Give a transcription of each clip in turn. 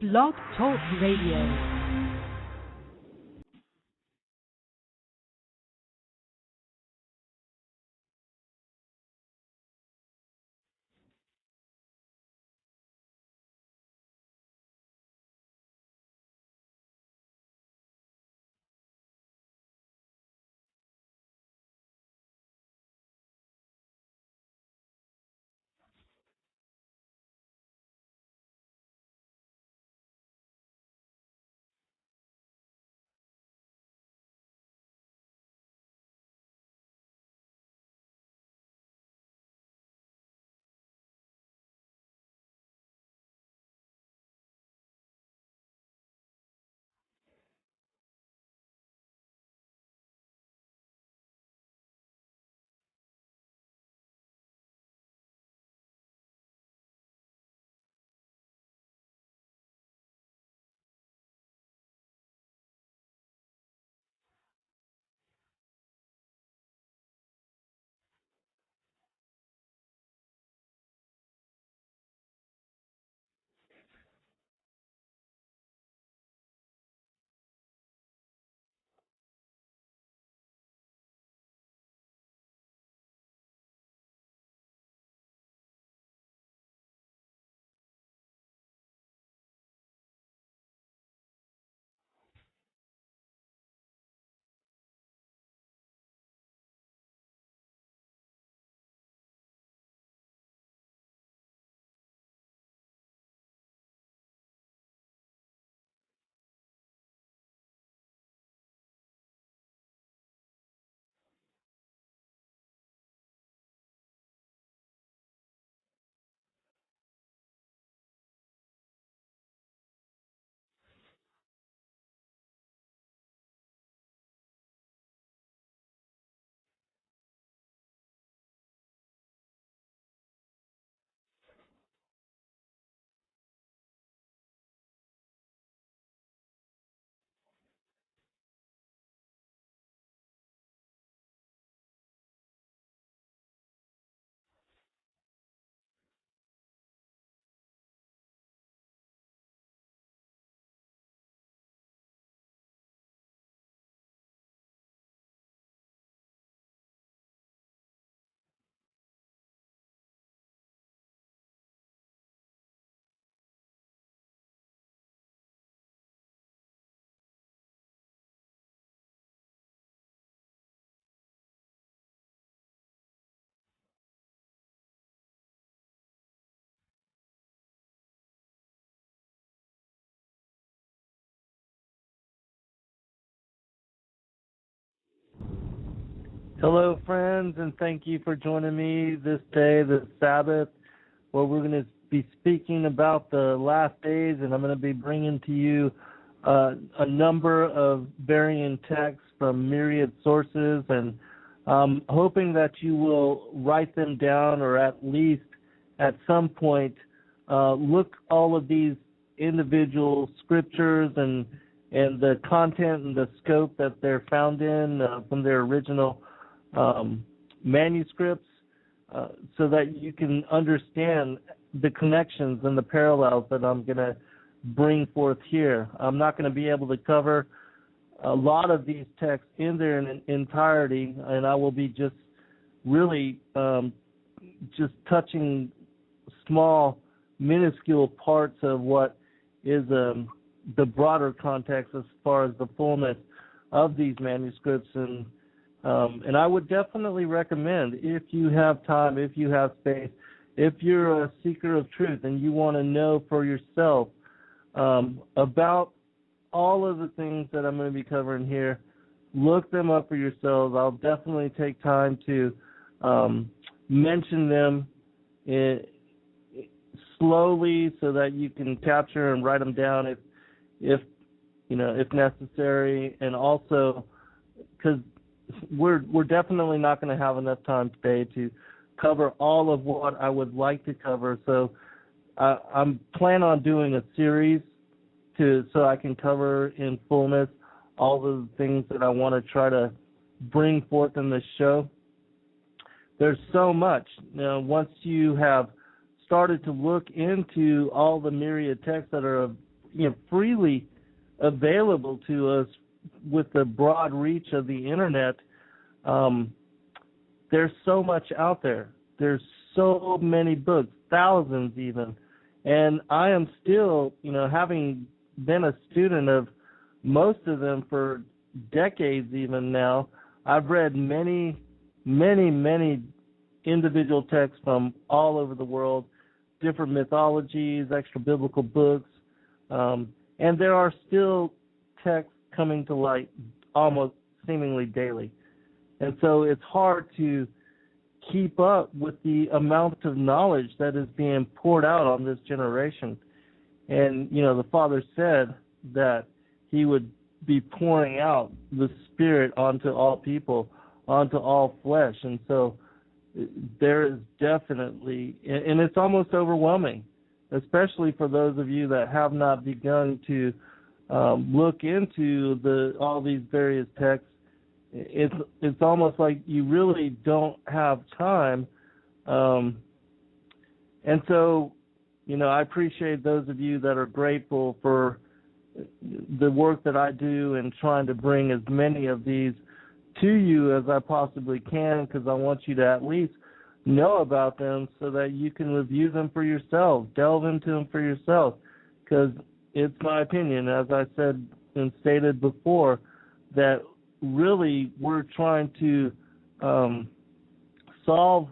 Blog Talk Radio. Hello, friends, and thank you for joining me this day, this Sabbath, where we're going to be speaking about the last days, and I'm going to be bringing to you a number of varying texts from myriad sources, and hoping that you will write them down, or at least at some point look all of these individual scriptures and the content and the scope that they're found in from their original manuscripts, so that you can understand the connections and the parallels that I'm going to bring forth here. I'm not going to be able to cover a lot of these texts in their entirety, and I will be just really just touching small, minuscule parts of what is the broader context as far as the fullness of these manuscripts. And I would definitely recommend, if you have time, if you have space, if you're a seeker of truth and you want to know for yourself about all of the things that I'm going to be covering here, look them up for yourselves. I'll definitely take time to mention them slowly so that you can capture and write them down if necessary, and also because we're definitely not going to have enough time today to cover all of what I would like to cover. So I'm planning on doing a series so I can cover in fullness all the things that I want to try to bring forth in this show. There's so much. Once you have started to look into all the myriad texts that are freely available to us with the broad reach of the internet. There's so much out there. There's so many books, thousands even. And I am still, having been a student of most of them for decades even now, I've read many, many, many individual texts from all over the world, different mythologies, extra-biblical books, and there are still texts coming to light almost seemingly daily. And so it's hard to keep up with the amount of knowledge that is being poured out on this generation. And, the Father said that He would be pouring out the Spirit onto all people, onto all flesh. And so there is definitely, and it's almost overwhelming, especially for those of you that have not begun to look into all these various texts. It's almost like you really don't have time. And so, I appreciate those of you that are grateful for the work that I do and trying to bring as many of these to you as I possibly can, because I want you to at least know about them so that you can review them for yourself, delve into them for yourself, because it's my opinion, as I said and stated before, that really we're trying to solve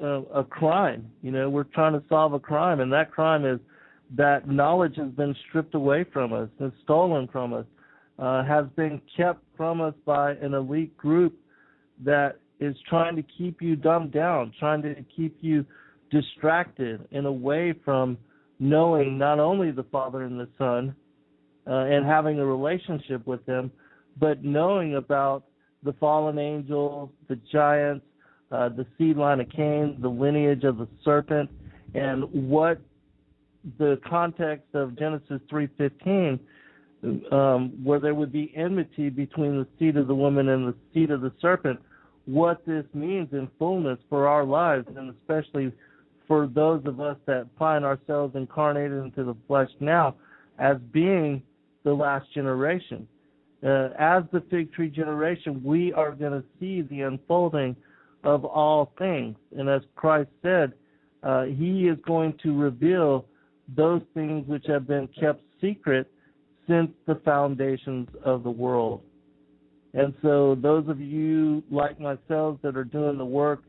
a crime. We're trying to solve a crime, and that crime is that knowledge has been stripped away from us, and stolen from us, has been kept from us by an elite group that is trying to keep you dumbed down, trying to keep you distracted and away from knowing not only the Father and the Son and having a relationship with them, but knowing about the fallen angels, the giants, the seed line of Cain, the lineage of the serpent, and what the context of Genesis 3:15, where there would be enmity between the seed of the woman and the seed of the serpent, what this means in fullness for our lives, and especially for those of us that find ourselves incarnated into the flesh now as being the last generation. As the fig tree generation, we are going to see the unfolding of all things. And as Christ said, He is going to reveal those things which have been kept secret since the foundations of the world. And so those of you like myself that are doing the work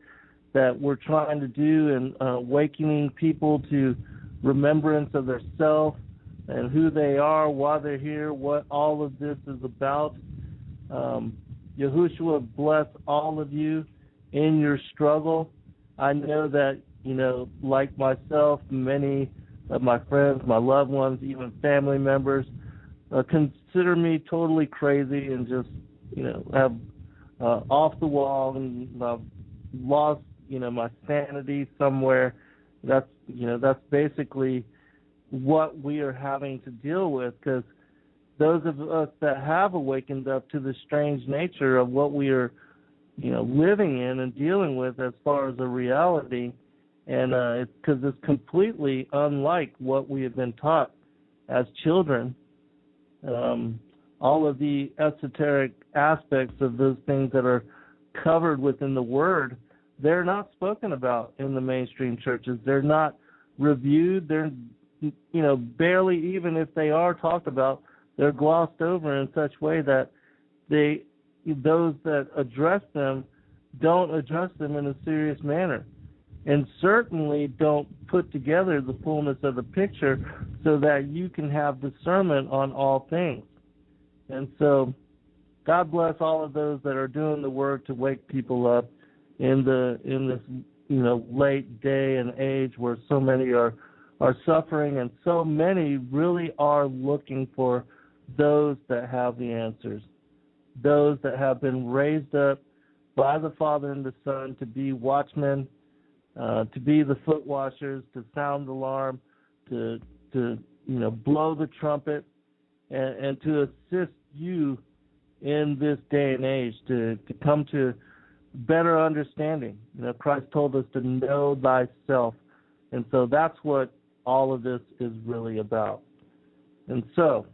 that we're trying to do in awakening people to remembrance of their self and who they are, why they're here, what all of this is about, Yahushua bless all of you in your struggle. I know that, like myself, many of my friends, my loved ones, even family members, consider me totally crazy and just, have off the wall, and I've lost, my sanity somewhere. That's basically what we are having to deal with, because those of us that have awakened up to the strange nature of what we are, living in and dealing with as far as a reality, and it's because it's completely unlike what we have been taught as children. All of the esoteric aspects of those things that are covered within the Word, they're not spoken about in the mainstream churches. They're not reviewed. They're, barely, even if they are talked about, they're glossed over in such way that those that address them don't address them in a serious manner, and certainly don't put together the fullness of the picture so that you can have discernment on all things. And so God bless all of those that are doing the work to wake people up in this late day and age where so many are suffering, and so many really are looking for those that have the answers, those that have been raised up by the Father and the Son to be watchmen, to be the foot washers, to sound the alarm, to blow the trumpet, and to assist you in this day and age to come to better understanding. Christ told us to know thyself, and so that's what all of this is really about. And so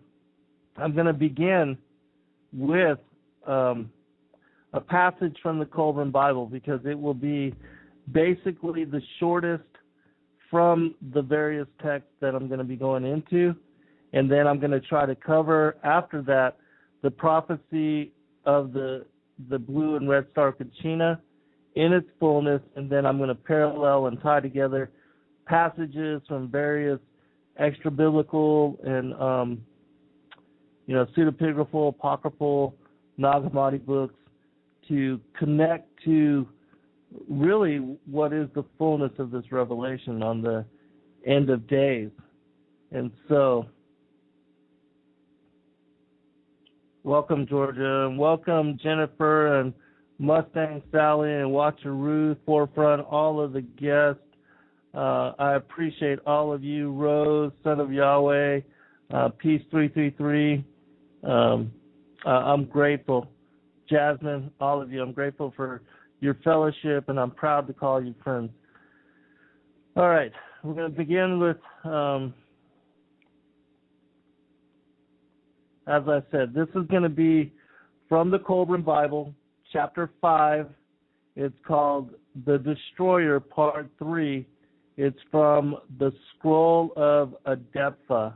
I'm going to begin with a passage from the Kolbrin Bible, because it will be basically the shortest from the various texts that I'm going to be going into. And then I'm going to try to cover, after that, the prophecy of the blue and red star Kachina in its fullness, and then I'm going to parallel and tie together passages from various extra-biblical and pseudepigraphal, apocryphal, Nag Hammadi books to connect to really what is the fullness of this revelation on the end of days. And so, welcome, Georgia, and welcome, Jennifer, and Mustang Sally, and Watcher Ruth, Forefront, all of the guests. I appreciate all of you. Rose, Son of Yahweh, Peace 333. I'm grateful. Jasmine, all of you, I'm grateful for your fellowship, and I'm proud to call you friends. All right, we're going to begin with, as I said, this is going to be from the Kolbrin Bible, chapter 5. It's called The Destroyer, Part 3. It's from the Scroll of Adepha,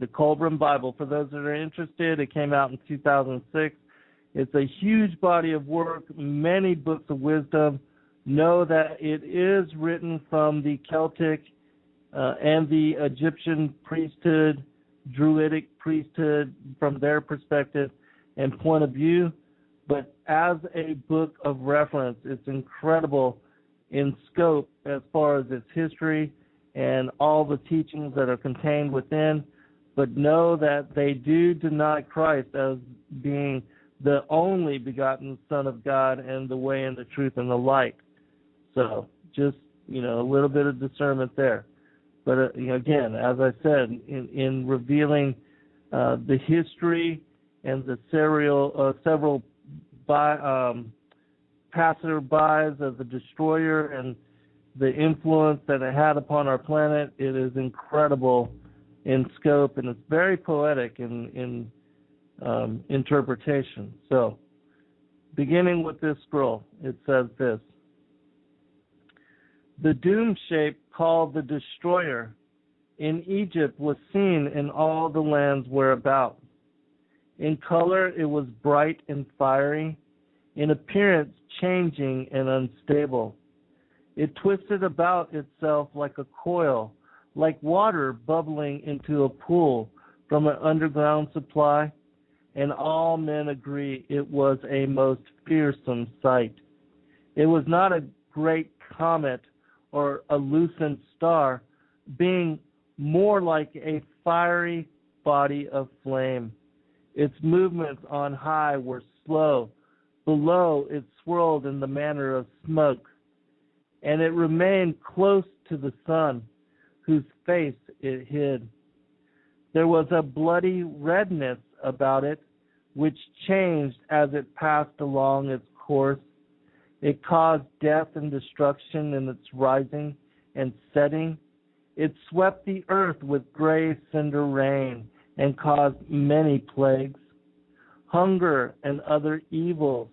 the Kolbrin Bible. For those that are interested, it came out in 2006. It's a huge body of work, many books of wisdom. Know that it is written from the Celtic and the Egyptian priesthood, Druidic priesthood, from their perspective and point of view. But as a book of reference, it's incredible in scope as far as its history and all the teachings that are contained within. But know that they do deny Christ as being the only begotten Son of God and the way and the truth and the light. So just, a little bit of discernment there. But again, as I said, in revealing the history and the several passerbys of the destroyer and the influence that it had upon our planet, it is incredible in scope, and it's very poetic in interpretation. So, beginning with this scroll, it says this: the doom shape called the destroyer in Egypt was seen in all the lands whereabout. In color it was bright and fiery, in appearance changing and unstable. It twisted about itself like a coil, like water bubbling into a pool from an underground supply, and all men agree it was a most fearsome sight. It was not a great comet or a lucent star, being more like a fiery body of flame. Its movements on high were slow. Below it swirled in the manner of smoke, and it remained close to the sun, whose face it hid. There was a bloody redness about it, which changed as it passed along its course. It caused death and destruction in its rising and setting. It swept the earth with gray cinder rain and caused many plagues, hunger and other evils.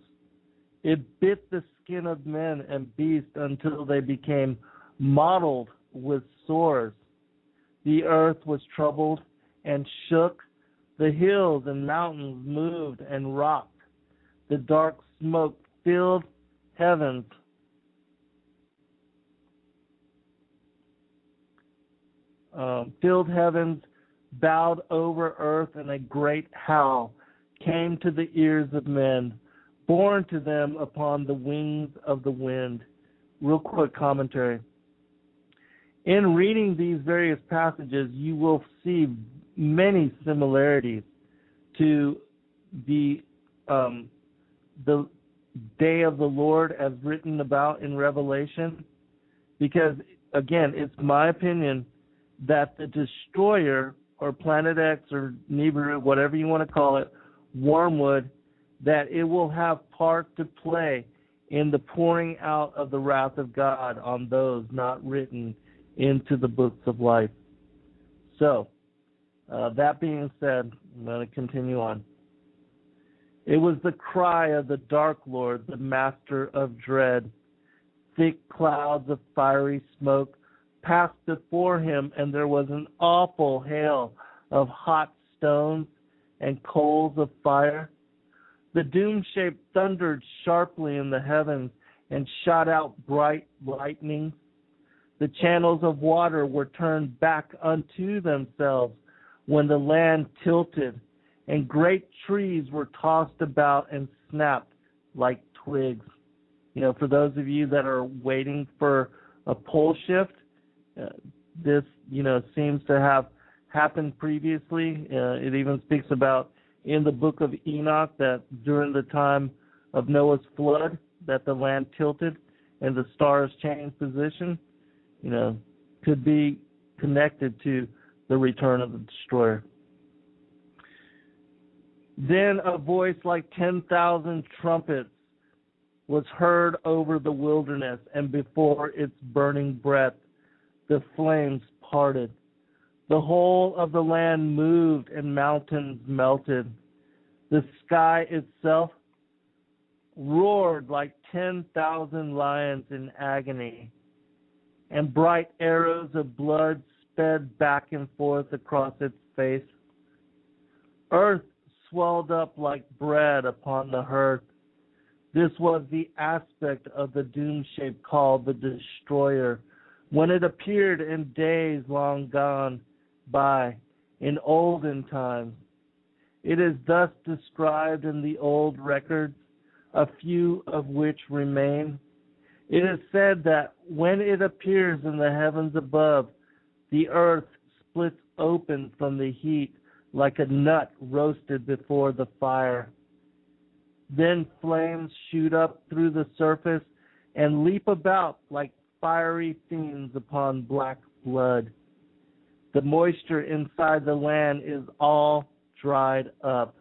It bit the skin of men and beasts until they became mottled with sores. The earth was troubled and shook. The hills and mountains moved and rocked. The dark smoke filled heavens. Bowed over earth, and a great howl came to the ears of men, borne to them upon the wings of the wind. Real quick commentary. In reading these various passages, you will see many similarities to the day of the Lord as written about in Revelation, because, again, it's my opinion that the destroyer, or Planet X, or Nibiru, whatever you want to call it, Wormwood, that it will have part to play in the pouring out of the wrath of God on those not written into the books of life. So, That being said, I'm going to continue on. It was the cry of the Dark Lord, the master of dread. Thick clouds of fiery smoke passed before him, and there was an awful hail of hot stones and coals of fire. The doom shape thundered sharply in the heavens and shot out bright lightning. The channels of water were turned back unto themselves when the land tilted, and great trees were tossed about and snapped like twigs. You know, for those of you that are waiting for a pole shift, this, seems to have happened previously. It even speaks about in the book of Enoch that during the time of Noah's flood that the land tilted and the stars changed position, could be connected to the return of the destroyer. Then a voice like 10,000 trumpets was heard over the wilderness, and before its burning breath the flames parted. The whole of the land moved and mountains melted. The sky itself roared like 10,000 lions in agony, and bright arrows of blood sped back and forth across its face. Earth swelled up like bread upon the hearth. This was the aspect of the doom shape called the destroyer, when it appeared in days long gone by, in olden times. It is thus described in the old records, a few of which remain. It is said that when it appears in the heavens above, the earth splits open from the heat like a nut roasted before the fire. Then flames shoot up through the surface and leap about like fiery fiends upon black blood. The moisture inside the land is all dried up.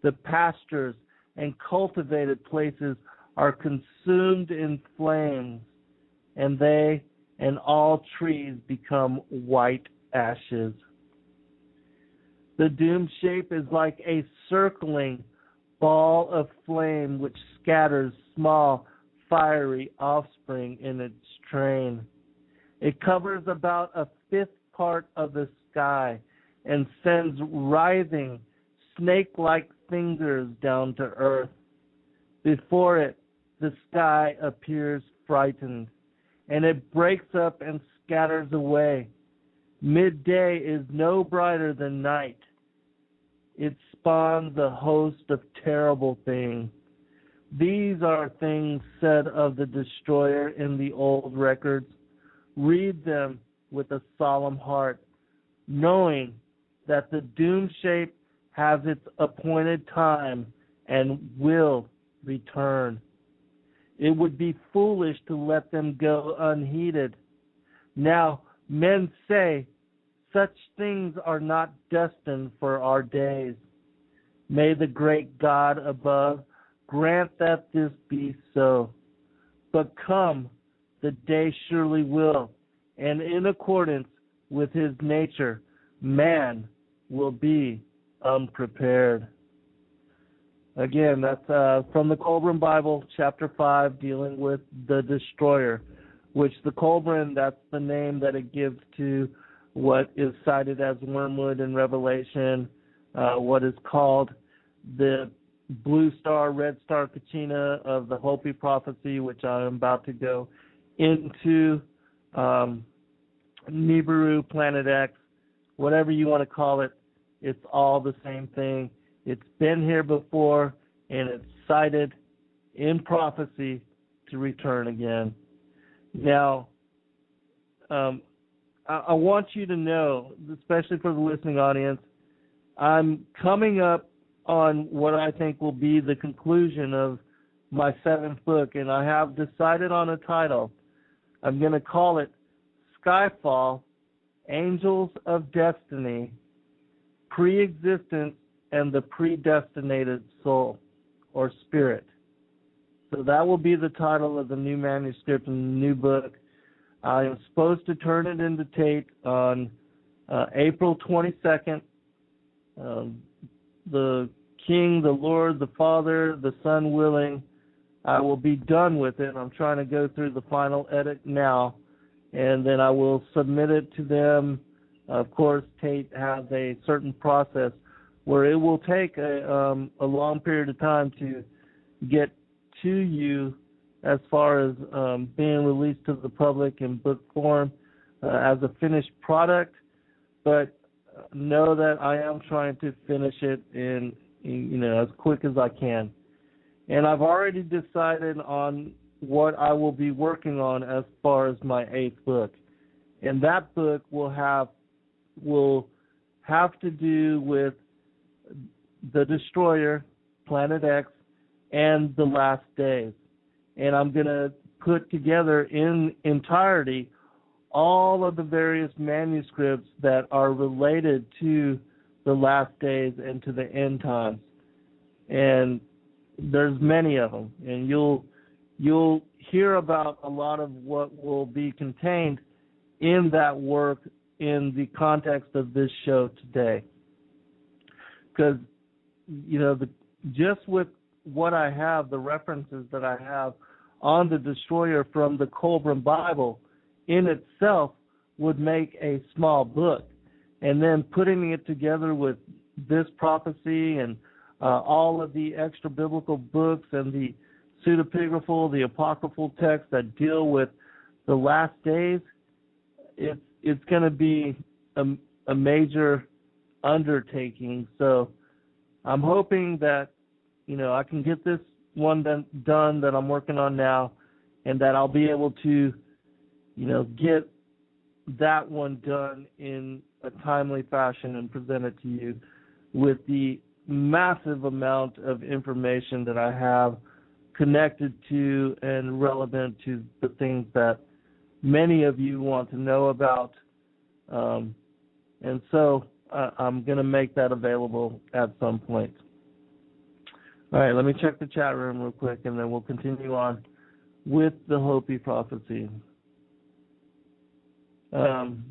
The pastures and cultivated places are consumed in flames, and they and all trees become white ashes. The doom shape is like a circling ball of flame which scatters small, fiery offspring in its train. It covers about a fifth part of the sky and sends writhing, snake-like fingers down to earth. Before it, the sky appears frightened, and it breaks up and scatters away. Midday is no brighter than night. It spawns a host of terrible things. These are things said of the destroyer in the old records. Read them with a solemn heart, knowing that the doom shape has its appointed time and will return. It would be foolish to let them go unheeded. Now, men say, such things are not destined for our days. May the great God above grant that this be so. But come, the day surely will, and in accordance with his nature, man will be unprepared. Again, that's from the Kolbrin Bible, chapter 5, dealing with the destroyer, which the Kolbrin, that's the name that it gives to what is cited as wormwood in Revelation, what is called the blue star, red star Kachina of the Hopi prophecy, which I am about to go into, Nibiru, Planet X, whatever you want to call it, it's all the same thing. It's been here before, and it's cited in prophecy to return again. Now, I want you to know, especially for the listening audience, I'm coming up on what I think will be the conclusion of my 7th book, and I have decided on a title. I'm going to call it Skyfall, Angels of Destiny, Pre-existence and the Predestinated Soul, or Spirit. So that will be the title of the new manuscript and the new book. I am supposed to turn it into tape on April 22nd. The King, the Lord, the Father, the Son willing, I will be done with it. I'm trying to go through the final edit now, and then I will submit it to them. Of course, Tate has a certain process where it will take a long period of time to get to you as far as being released to the public in book form as a finished product. But know that I am trying to finish it in as quick as I can. And I've already decided on what I will be working on as far as my 8th book. And that book will have to do with the Destroyer, Planet X, and the last days. And I'm going to put together in entirety all of the various manuscripts that are related to the last days and to the end times. And there's many of them, and you'll hear about a lot of what will be contained in that work in the context of this show today. Because just with what I have, the references that I have on the Destroyer from the Kolbrin Bible in itself would make a small book. And then putting it together with this prophecy and all of the extra biblical books and the pseudepigraphal, the apocryphal texts that deal with the last days, it's going to be a major undertaking. So I'm hoping that I can get this one done that I'm working on now, and that I'll be able to get that one done in a timely fashion and present it to you with the massive amount of information that I have connected to and relevant to the things that many of you want to know about. And so I'm going to make that available at some point. All right, let me check the chat room real quick, and then we'll continue on with the Hopi prophecy. I'm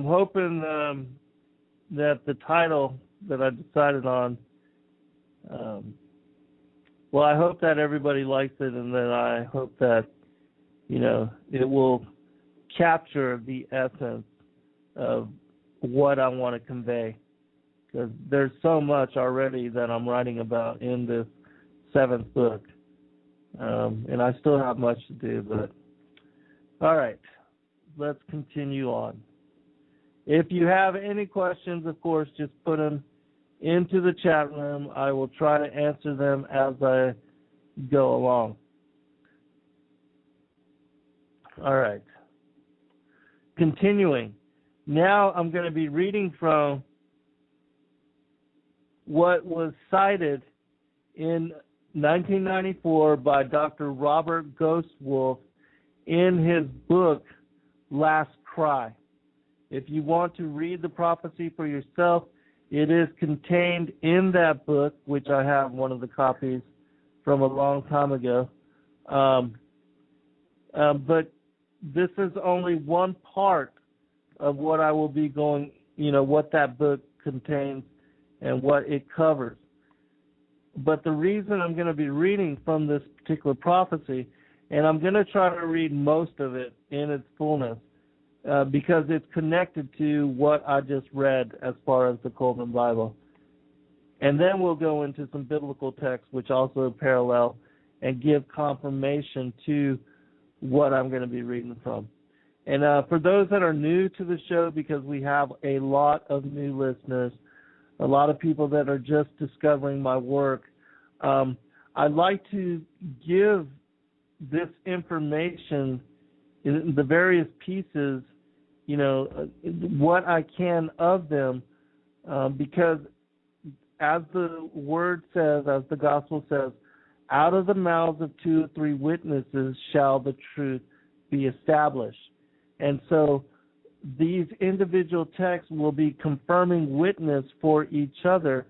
hoping that the title that I decided on, I hope that everybody likes it, and then I hope that, it will capture the essence of what I want to convey. Because there's so much already that I'm writing about in this 7th book. And I still have much to do, but all right, let's continue on. If you have any questions, of course, just put them into the chat room. I will try to answer them as I go along. All right. Continuing. Now I'm going to be reading from what was cited in 1994 by Dr. Robert Ghostwolf in his book, Last Cry. If you want to read the prophecy for yourself, it is contained in that book, which I have one of the copies from a long time ago. But this is only one part of what I will be going, what that book contains and what it covers. But the reason I'm going to be reading from this particular prophecy, and I'm going to try to read most of it in its fullness, because it's connected to what I just read as far as the Kolbrin Bible. And then we'll go into some biblical texts which also parallel and give confirmation to what I'm going to be reading from. And for those that are new to the show, because we have a lot of new listeners, a lot of people that are just discovering my work, I'd like to give this information in the various pieces, what I can of them, because as the word says, as the gospel says, out of the mouths of 2 or 3 witnesses shall the truth be established. And so these individual texts will be confirming witness for each other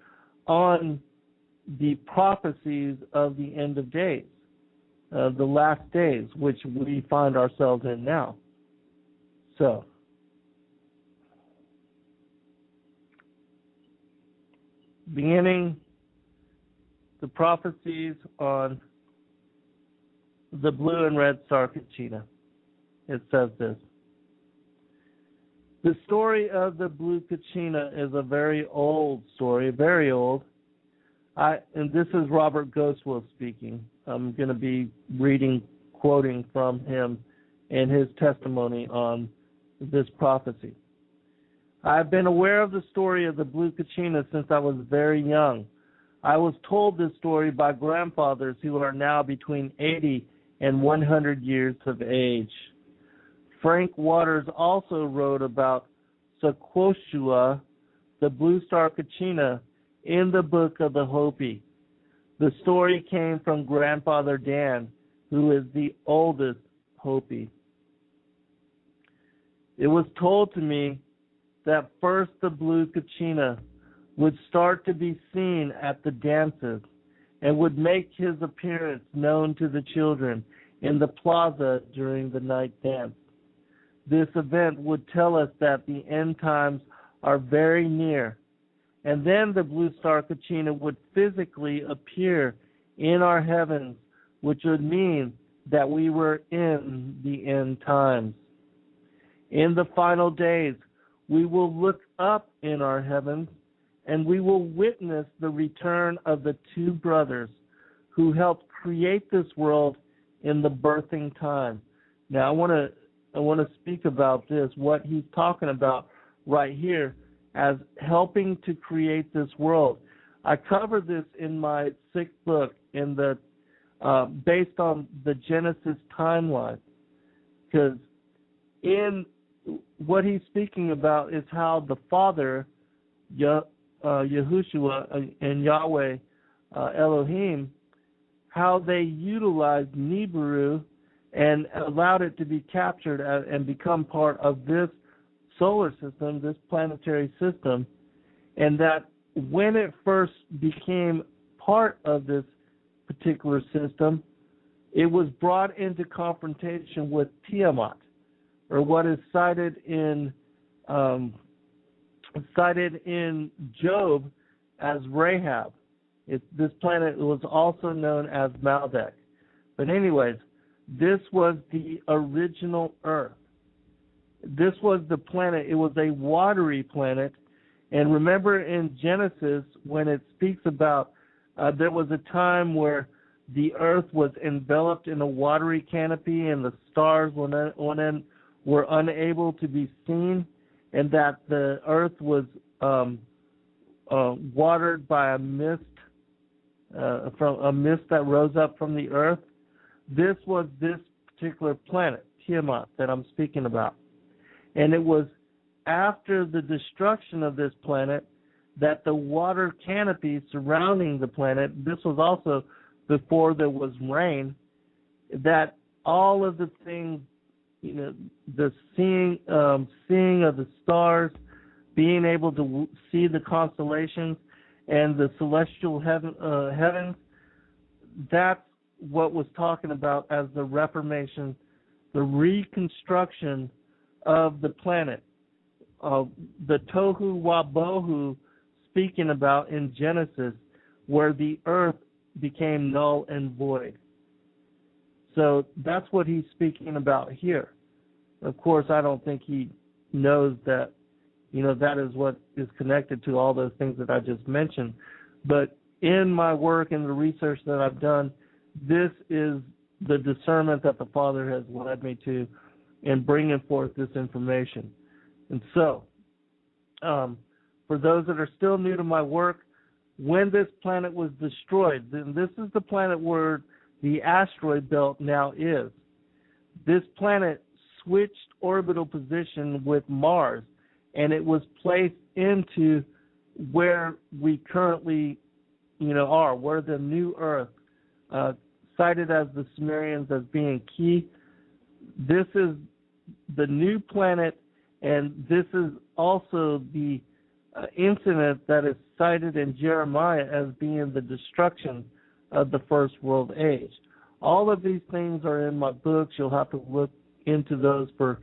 on the prophecies of the end of days, the last days, which we find ourselves in now. So, beginning the prophecies on the blue and red star Kachina. It says this. The story of the blue Kachina is a very old story, very old. And this is Robert Ghostwell speaking. I'm going to be quoting from him and his testimony on this prophecy. I've been aware of the story of the blue Kachina since I was very young. I was told this story by grandfathers who are now between 80 and 100 years of age. Frank Waters also wrote about Sequoia, the blue star Kachina, in the book of the Hopi. The story came from Grandfather Dan, who is the oldest Hopi. It was told to me that first the blue Kachina would start to be seen at the dances and would make his appearance known to the children in the plaza during the night dance. This event would tell us that the end times are very near, and then the blue star Kachina would physically appear in our heavens, which would mean that we were in the end times. In the final days, we will look up in our heavens, and we will witness the return of the two brothers who helped create this world in the birthing time. Now, I want to speak about this, what he's talking about right here as helping to create this world. I cover this in my 6th book in the based on the Genesis timeline, because in what he's speaking about is how the Father, Yahushua and Yahweh Elohim, how they utilized Nibiru and allowed it to be captured and become part of this solar system, this planetary system, and that when it first became part of this particular system, it was brought into confrontation with Tiamat, or what is cited in Job as Rahab. This planet was also known as Maldek. But anyways, this was the original Earth. This was the planet. It was a watery planet. And remember in Genesis when it speaks about there was a time where the Earth was enveloped in a watery canopy and the stars were unable to be seen, and that the Earth was watered by a mist, from a mist that rose up from the Earth. This was this particular planet, Tiamat, that I'm speaking about. And it was after the destruction of this planet that the water canopy surrounding the planet, this was also before there was rain, that all of the things, the seeing of the stars, being able to see the constellations and the celestial heavens, that's what was talking about as the reformation, the reconstruction of the planet, the tohu wabohu speaking about in Genesis, where the earth became null and void. So that's what he's speaking about here. Of course, I don't think he knows that, that is what is connected to all those things that I just mentioned. But in my work and the research that I've done, this is the discernment that the Father has led me to in bringing forth this information. And so, for those that are still new to my work, when this planet was destroyed, then this is the planet where the asteroid belt now is. This planet switched orbital position with Mars, and it was placed into where we currently, are, where the new Earth, cited as the Sumerians as being key. This is the new planet, and this is also the incident that is cited in Jeremiah as being the destruction of the first world age. All of these things are in my books. You'll have to look into those for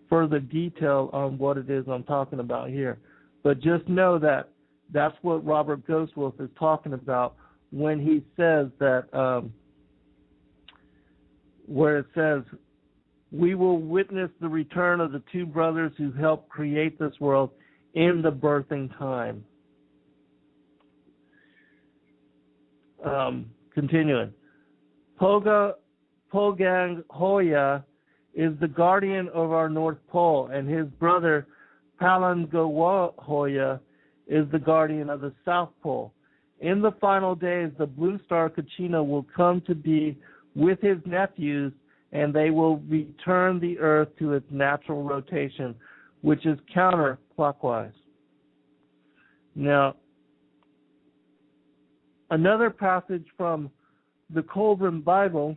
further detail on what it is I'm talking about here. But just know that That's what Robert Ghostwolf is talking about when he says that, where it says, we will witness the return of the two brothers who helped create this world in the birthing time. Continuing. Pogang Hoya is the guardian of our North Pole, and his brother Palangawa Hoya is the guardian of the South Pole. In the final days, the blue star Kachina will come to be with his nephews, and they will return the Earth to its natural rotation, which is counterclockwise. Now, another passage from the Kolbrin Bible,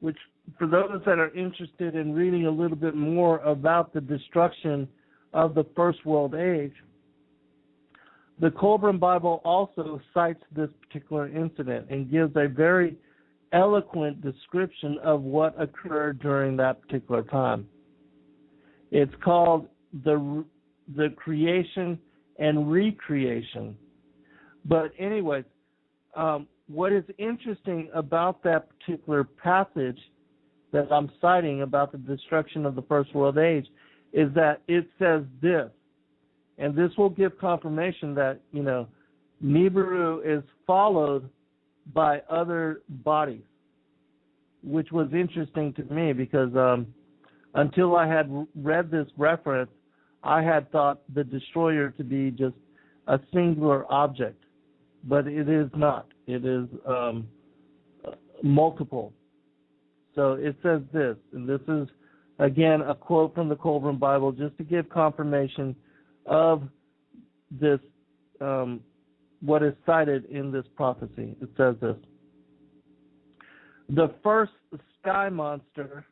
which for those that are interested in reading a little bit more about the destruction of the First World Age, the Kolbrin Bible also cites this particular incident and gives a very eloquent description of what occurred during that particular time. It's called the creation and recreation. But anyways, what is interesting about that particular passage that I'm citing about the destruction of the First World Age is that it says this, and this will give confirmation that, Nibiru is followed by other bodies, which was interesting to me because until I had read this reference, I had thought the destroyer to be just a singular object, but it is not. It is multiple. So it says this, and this is, again, a quote from the Kolbrin Bible just to give confirmation of this, what is cited in this prophecy. It says this. The first sky monster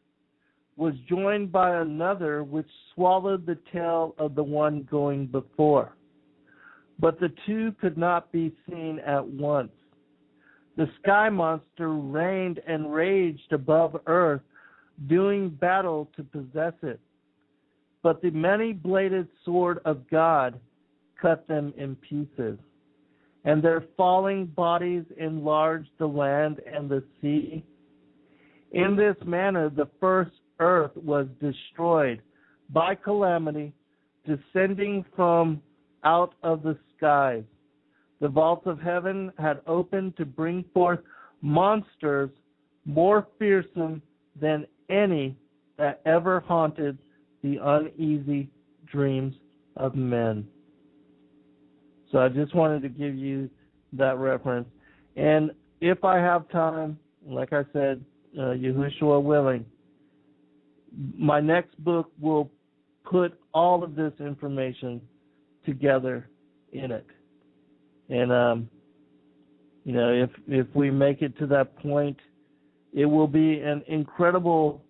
was joined by another which swallowed the tail of the one going before. But the two could not be seen at once. The sky monster reigned and raged above earth, doing battle to possess it. But the many-bladed sword of God cut them in pieces, and their falling bodies enlarged the land and the sea. In this manner, the first earth was destroyed by calamity, descending from out of the skies. The vaults of heaven had opened to bring forth monsters more fearsome than any that ever haunted the uneasy dreams of men. So I just wanted to give you that reference. And if I have time, like I said, Yahushua willing, my next book will put all of this information together in it. And, if we make it to that point, it will be an incredible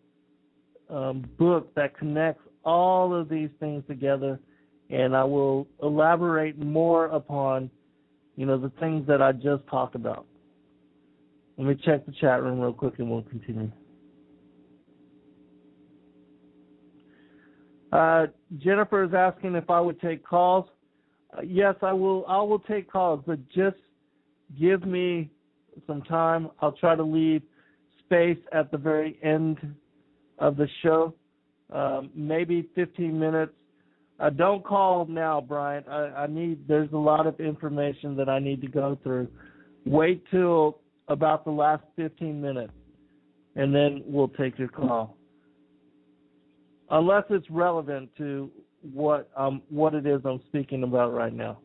book that connects all of these things together, and I will elaborate more upon, the things that I just talked about. Let me check the chat room real quick and we'll continue. Jennifer is asking if I would take calls. Yes, I will. I will take calls, but just give me some time. I'll try to leave space at the very end of the show, maybe 15 minutes. Don't call now, Brian. There's a lot of information that I need to go through. Wait till about the last 15 minutes, and then we'll take your call. Unless it's relevant to what it is I'm speaking about right now.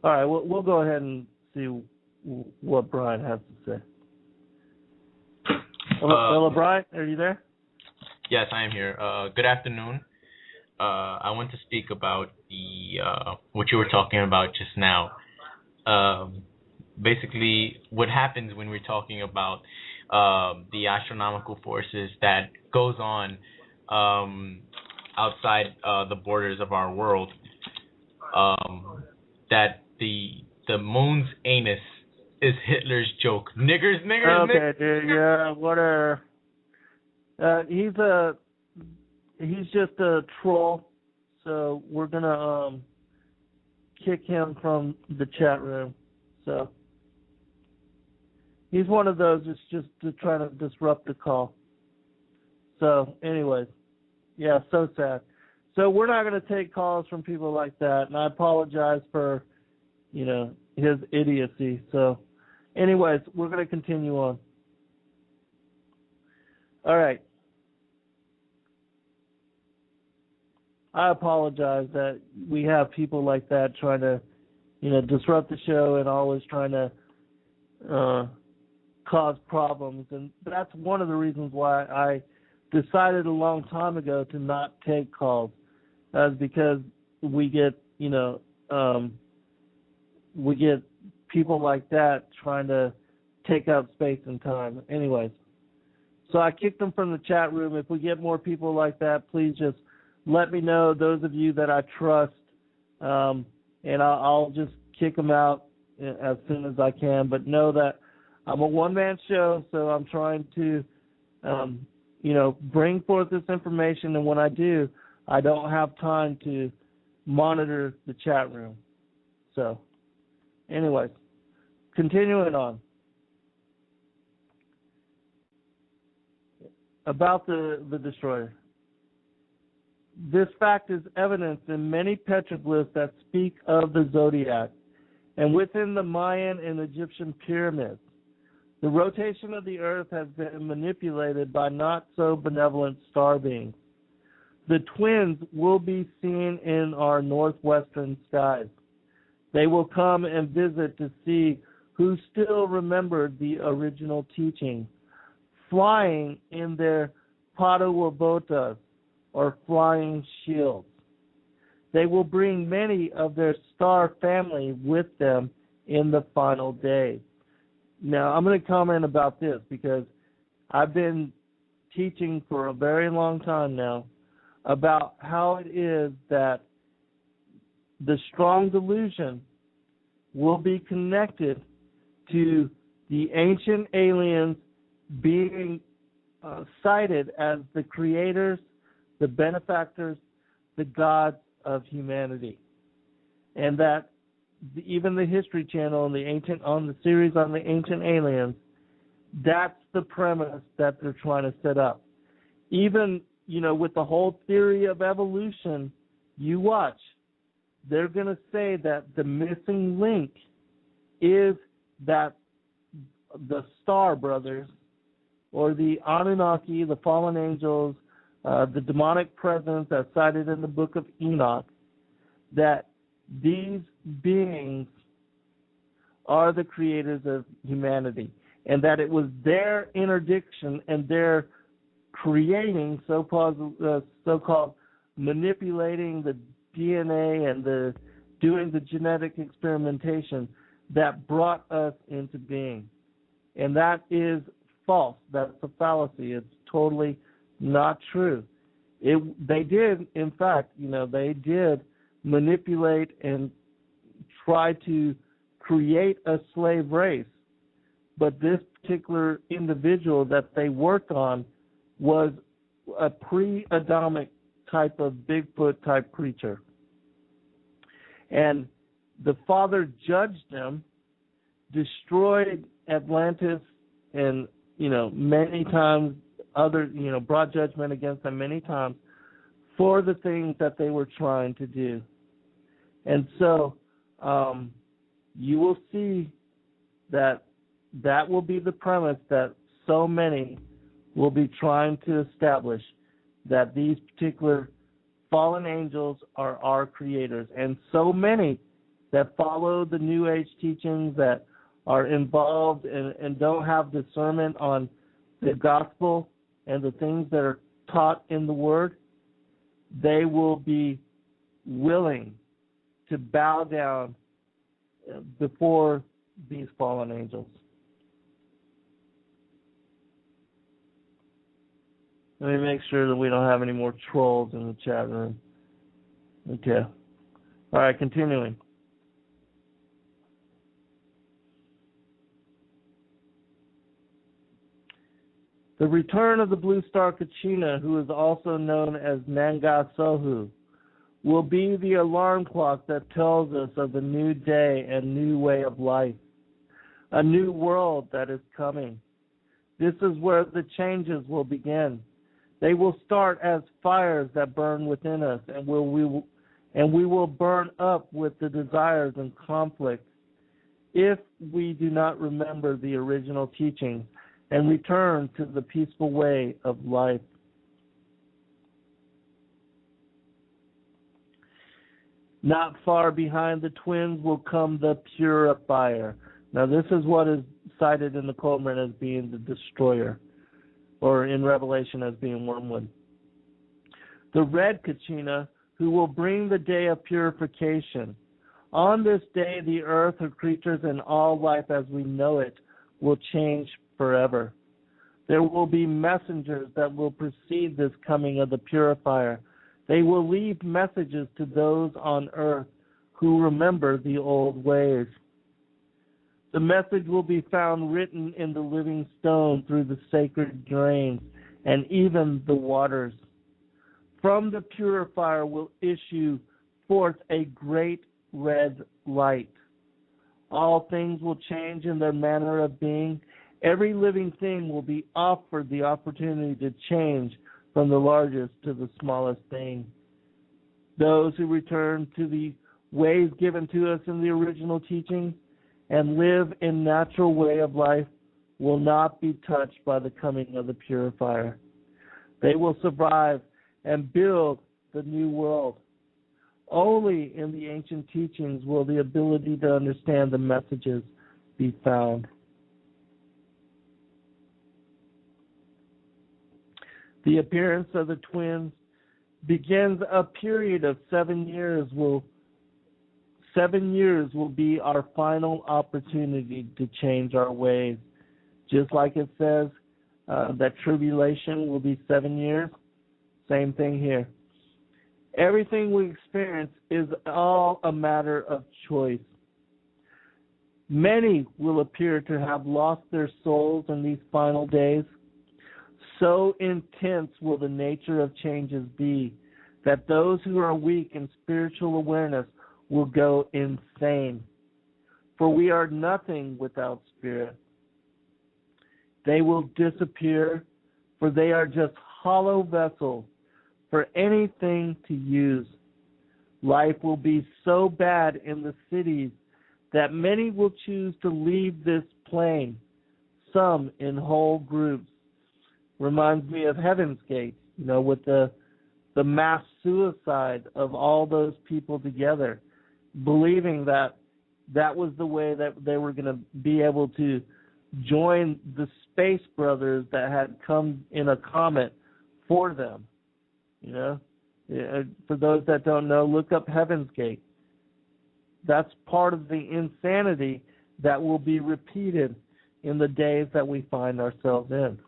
All right, we'll go ahead and see what Brian has to say. Hello, Brian, are you there? Yes, I am here. Good afternoon. I want to speak about what you were talking about just now. Basically, what happens when we're talking about the astronomical forces that goes on outside the borders of our world, that the moon's anus is Hitler's joke. Niggers. Okay, dude, yeah, whatever. He's just a troll, so we're going to kick him from the chat room. So he's one of those that's just to try to disrupt the call. So anyways, yeah, so sad. So we're not going to take calls from people like that, and I apologize for, his idiocy. So anyways, we're going to continue on. All right. I apologize that we have people like that trying to, disrupt the show and always trying to cause problems. And that's one of the reasons why I decided a long time ago to not take calls, because we get, we get people like that trying to take up space and time. Anyways, so I kicked them from the chat room. If we get more people like that, please just let me know, those of you that I trust, and I'll just kick them out as soon as I can. But know that I'm a one-man show, so I'm trying to, bring forth this information, and when I do, I don't have time to monitor the chat room. So, anyways, continuing on. About the destroyer. This fact is evidenced in many petroglyphs that speak of the zodiac, and within the Mayan and Egyptian pyramids. The rotation of the earth has been manipulated by not so benevolent star beings. The twins will be seen in our northwestern skies. They will come and visit to see who still remembered the original teaching, flying in their padawabotas, or flying shields. They will bring many of their star family with them in the final day. Now, I'm going to comment about this because I've been teaching for a very long time now about how it is that the strong delusion will be connected to the ancient aliens being cited as the creators, the benefactors, the gods of humanity. And that even the History Channel and on the series on the ancient aliens, that's the premise that they're trying to set up. Even, with the whole theory of evolution, you watch, they're going to say that the missing link is that the Star Brothers, or the Anunnaki, the fallen angels, the demonic presence that's cited in the book of Enoch, that these beings are the creators of humanity, and that it was their interdiction and their creating, so-called manipulating the DNA and doing the genetic experimentation that brought us into being. And that is false. That's a fallacy. It's totally not true. They did, in fact, they did manipulate and try to create a slave race. But this particular individual that they worked on was a pre-Adamic type of Bigfoot type creature. And the Father judged them, destroyed Atlantis, and, many times brought judgment against them many times for the things that they were trying to do. And so you will see that will be the premise that so many will be trying to establish, that these particular fallen angels are our creators. And so many that follow the New Age teachings, that are involved and don't have discernment on the gospel and the things that are taught in the Word, they will be willing to bow down before these fallen angels. Let me make sure that we don't have any more trolls in the chat room. Okay. All right, continuing. The return of the blue star Kachina, who is also known as Nanga Sohu, will be the alarm clock that tells us of a new day and new way of life, a new world that is coming. This is where the changes will begin. They will start as fires that burn within us, and we will burn up with the desires and conflicts if we do not remember the original teachings and return to the peaceful way of life. Not far behind the twins will come the purifier. Now this is what is cited in the Kolbrin as being the destroyer, or in Revelation as being wormwood. The red Kachina, who will bring the day of purification. On this day, the earth, her creatures, and all life as we know it will change forever. There will be messengers that will precede this coming of the purifier. They will leave messages to those on earth who remember the old ways. The message will be found written in the living stone through the sacred grains and even the waters. From the purifier will issue forth a great red light. All things will change in their manner of being. Every living thing will be offered the opportunity to change from the largest to the smallest thing. Those who return to the ways given to us in the original teaching and live in natural way of life will not be touched by the coming of the purifier. They will survive and build the new world. Only in the ancient teachings will the ability to understand the messages be found. The appearance of the twins begins a period of 7 years. 7 years will be our final opportunity to change our ways. Just like it says that tribulation will be 7 years, same thing here. Everything we experience is all a matter of choice. Many will appear to have lost their souls in these final days. So intense will the nature of changes be that those who are weak in spiritual awareness will go insane. For we are nothing without spirit. They will disappear, for they are just hollow vessels for anything to use. Life will be so bad in the cities that many will choose to leave this plane, some in whole groups. Reminds me of Heaven's Gate, with the mass suicide of all those people together, believing that that was the way that they were going to be able to join the space brothers that had come in a comet for them. For those that don't know, look up Heaven's Gate. That's part of the insanity that will be repeated in the days that we find ourselves in.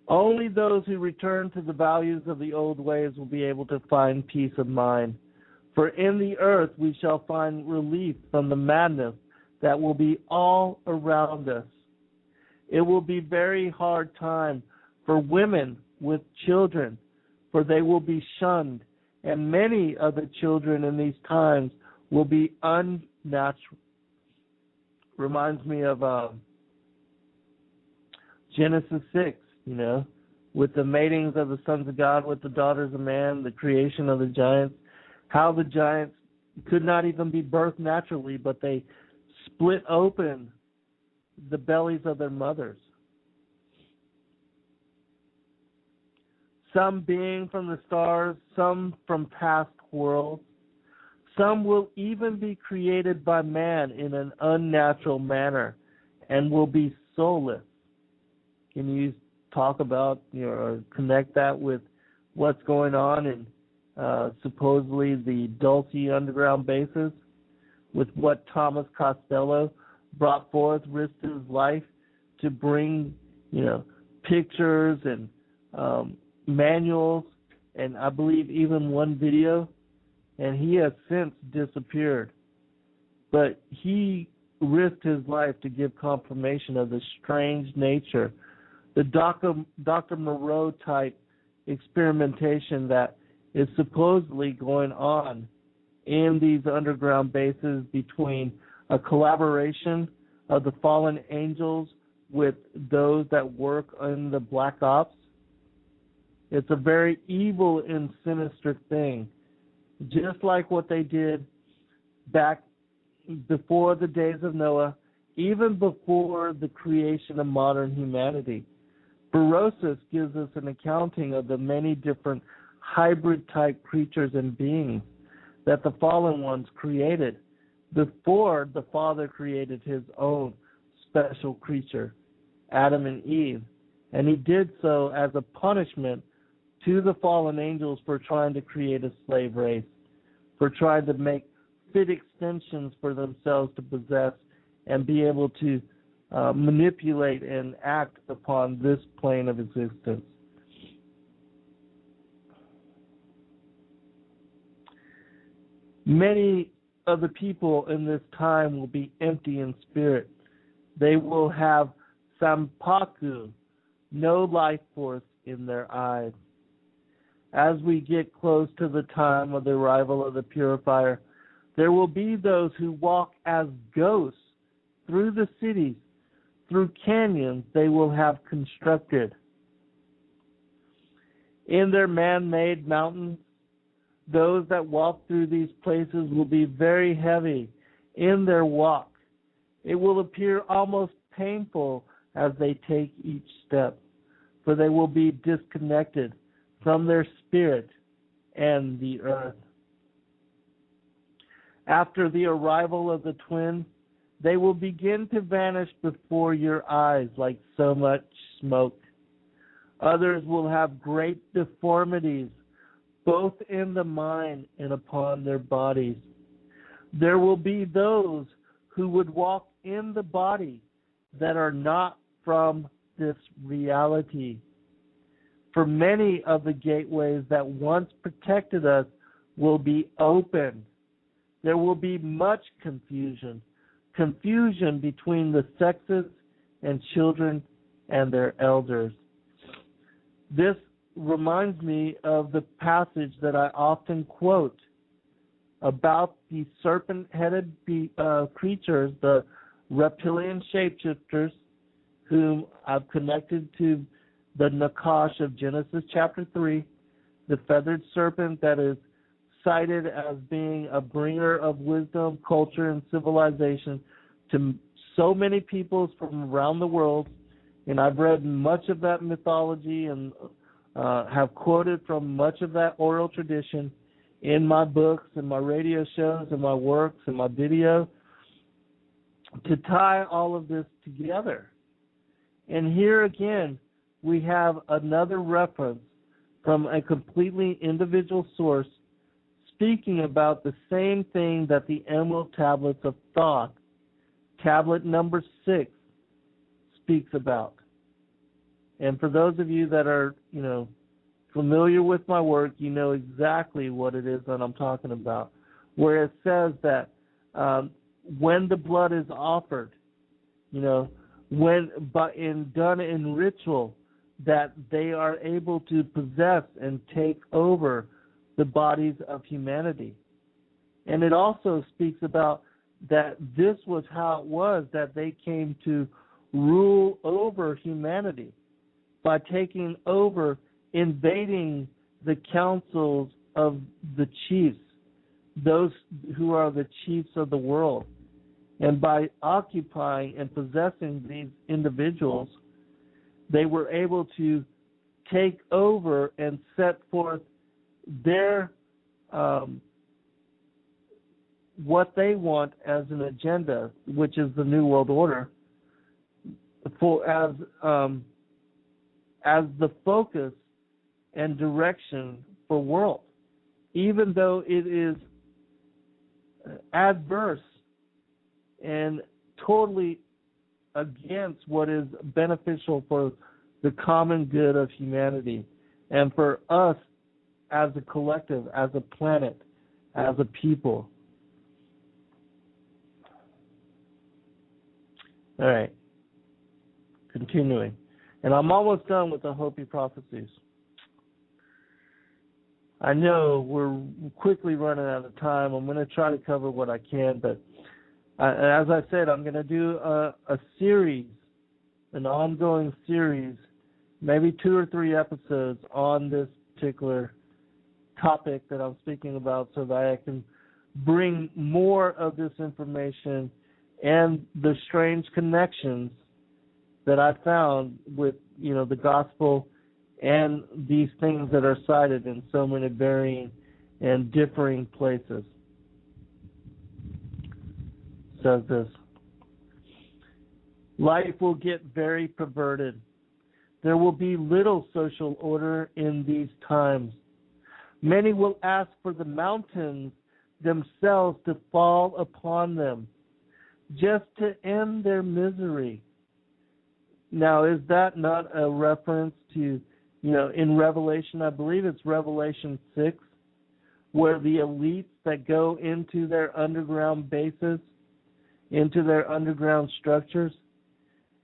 Only those who return to the values of the old ways will be able to find peace of mind. For in the earth we shall find relief from the madness that will be all around us. It will be very hard time for women with children, for they will be shunned, and many of the children in these times will be unnatural. Reminds me of Genesis 6. With the matings of the sons of God with the daughters of man, the creation of the giants, how the giants could not even be birthed naturally, but they split open the bellies of their mothers. Some being from the stars, some from past worlds. Some will even be created by man in an unnatural manner and will be soulless. Can you talk about or connect that with what's going on in supposedly the Dulce underground bases, with what Thomas Costello brought forth, risked his life to bring pictures and manuals, and I believe even one video, and he has since disappeared. But he risked his life to give confirmation of the strange nature. The Dr. Moreau type experimentation that is supposedly going on in these underground bases between a collaboration of the fallen angels with those that work in the black ops. It's a very evil and sinister thing, just like what they did back before the days of Noah, even before the creation of modern humanity. Berosus gives us an accounting of the many different hybrid-type creatures and beings that the fallen ones created before the Father created his own special creature, Adam and Eve. And he did so as a punishment to the fallen angels for trying to create a slave race, for trying to make fit extensions for themselves to possess and be able to manipulate and act upon this plane of existence. Many of the people in this time will be empty in spirit. They will have sampaku, no life force in their eyes. As we get close to the time of the arrival of the purifier, there will be those who walk as ghosts through the cities, through canyons they will have constructed. In their man-made mountains, those that walk through these places will be very heavy in their walk. It will appear almost painful as they take each step, for they will be disconnected from their spirit and the earth. After the arrival of the twin, they will begin to vanish before your eyes like so much smoke. Others will have great deformities, both in the mind and upon their bodies. There will be those who would walk in the body that are not from this reality. For many of the gateways that once protected us will be opened. There will be much confusion between the sexes and children and their elders. This reminds me of the passage that I often quote about the serpent-headed creatures, the reptilian shapeshifters, whom I've connected to the Nakash of Genesis chapter 3, the feathered serpent that is cited as being a bringer of wisdom, culture, and civilization to so many peoples from around the world. And I've read much of that mythology and have quoted from much of that oral tradition in my books and my radio shows and my works and my video to tie all of this together. And here again, we have another reference from a completely individual source speaking about the same thing that the Emerald Tablets of Thought, tablet number 6, speaks about. And for those of you that are, familiar with my work, you know exactly what it is that I'm talking about, where it says that when the blood is offered, done in ritual, that they are able to possess and take over the bodies of humanity. And it also speaks about that this was how it was that they came to rule over humanity, by taking over, invading the councils of the chiefs, those who are the chiefs of the world. And by occupying and possessing these individuals, they were able to take over and set forth their what they want as an agenda, which is the New World Order, as the focus and direction for world, even though it is adverse and totally against what is beneficial for the common good of humanity and for us as a collective, as a planet, as a people. All right, continuing. And I'm almost done with the Hopi prophecies. I know we're quickly running out of time. I'm going to try to cover what I can, but as I said, I'm going to do a series, an ongoing series, maybe 2 or 3 episodes on this particular topic that I'm speaking about, so that I can bring more of this information and the strange connections that I found with, the gospel and these things that are cited in so many varying and differing places. Says this: life will get very perverted. There will be little social order in these times. Many will ask for the mountains themselves to fall upon them, just to end their misery. Now, is that not a reference to, in Revelation, I believe it's Revelation 6, where the elites that go into their underground bases, into their underground structures,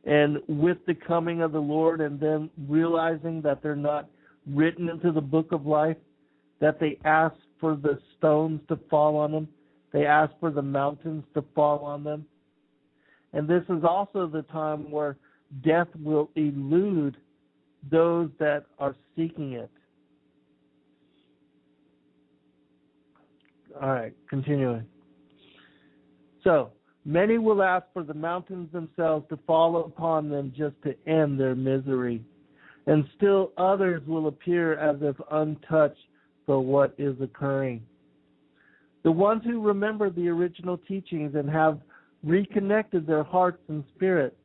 and with the coming of the Lord and then realizing that they're not written into the book of life, that they ask for the stones to fall on them. They ask for the mountains to fall on them. And this is also the time where death will elude those that are seeking it. All right, continuing. So, many will ask for the mountains themselves to fall upon them just to end their misery. And still others will appear as if untouched for what is occurring. The ones who remember the original teachings and have reconnected their hearts and spirit,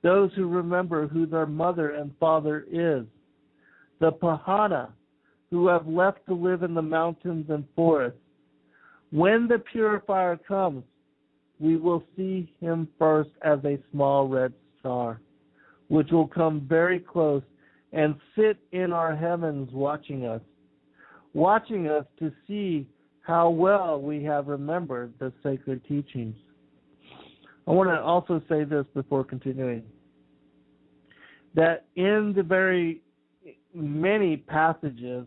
those who remember who their mother and father is, the Pahana, who have left to live in the mountains and forests. When the purifier comes, we will see him first as a small red star, which will come very close and sit in our heavens watching us to see how well we have remembered the sacred teachings. I want to also say this before continuing, that in the very many passages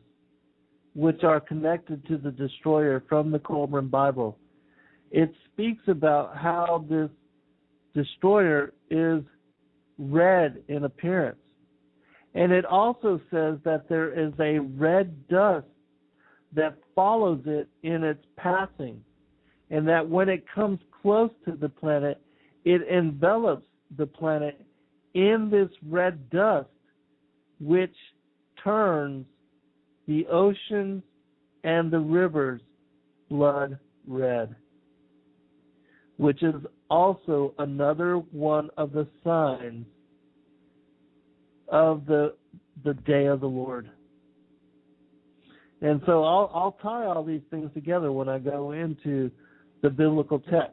which are connected to the destroyer from the Kolbrin Bible, it speaks about how this destroyer is red in appearance. And it also says that there is a red dust that follows it in its passing, and that when it comes close to the planet, it envelops the planet in this red dust, which turns the oceans and the rivers blood red, which is also another one of the signs of the day of the Lord. And so I'll tie all these things together when I go into the biblical text.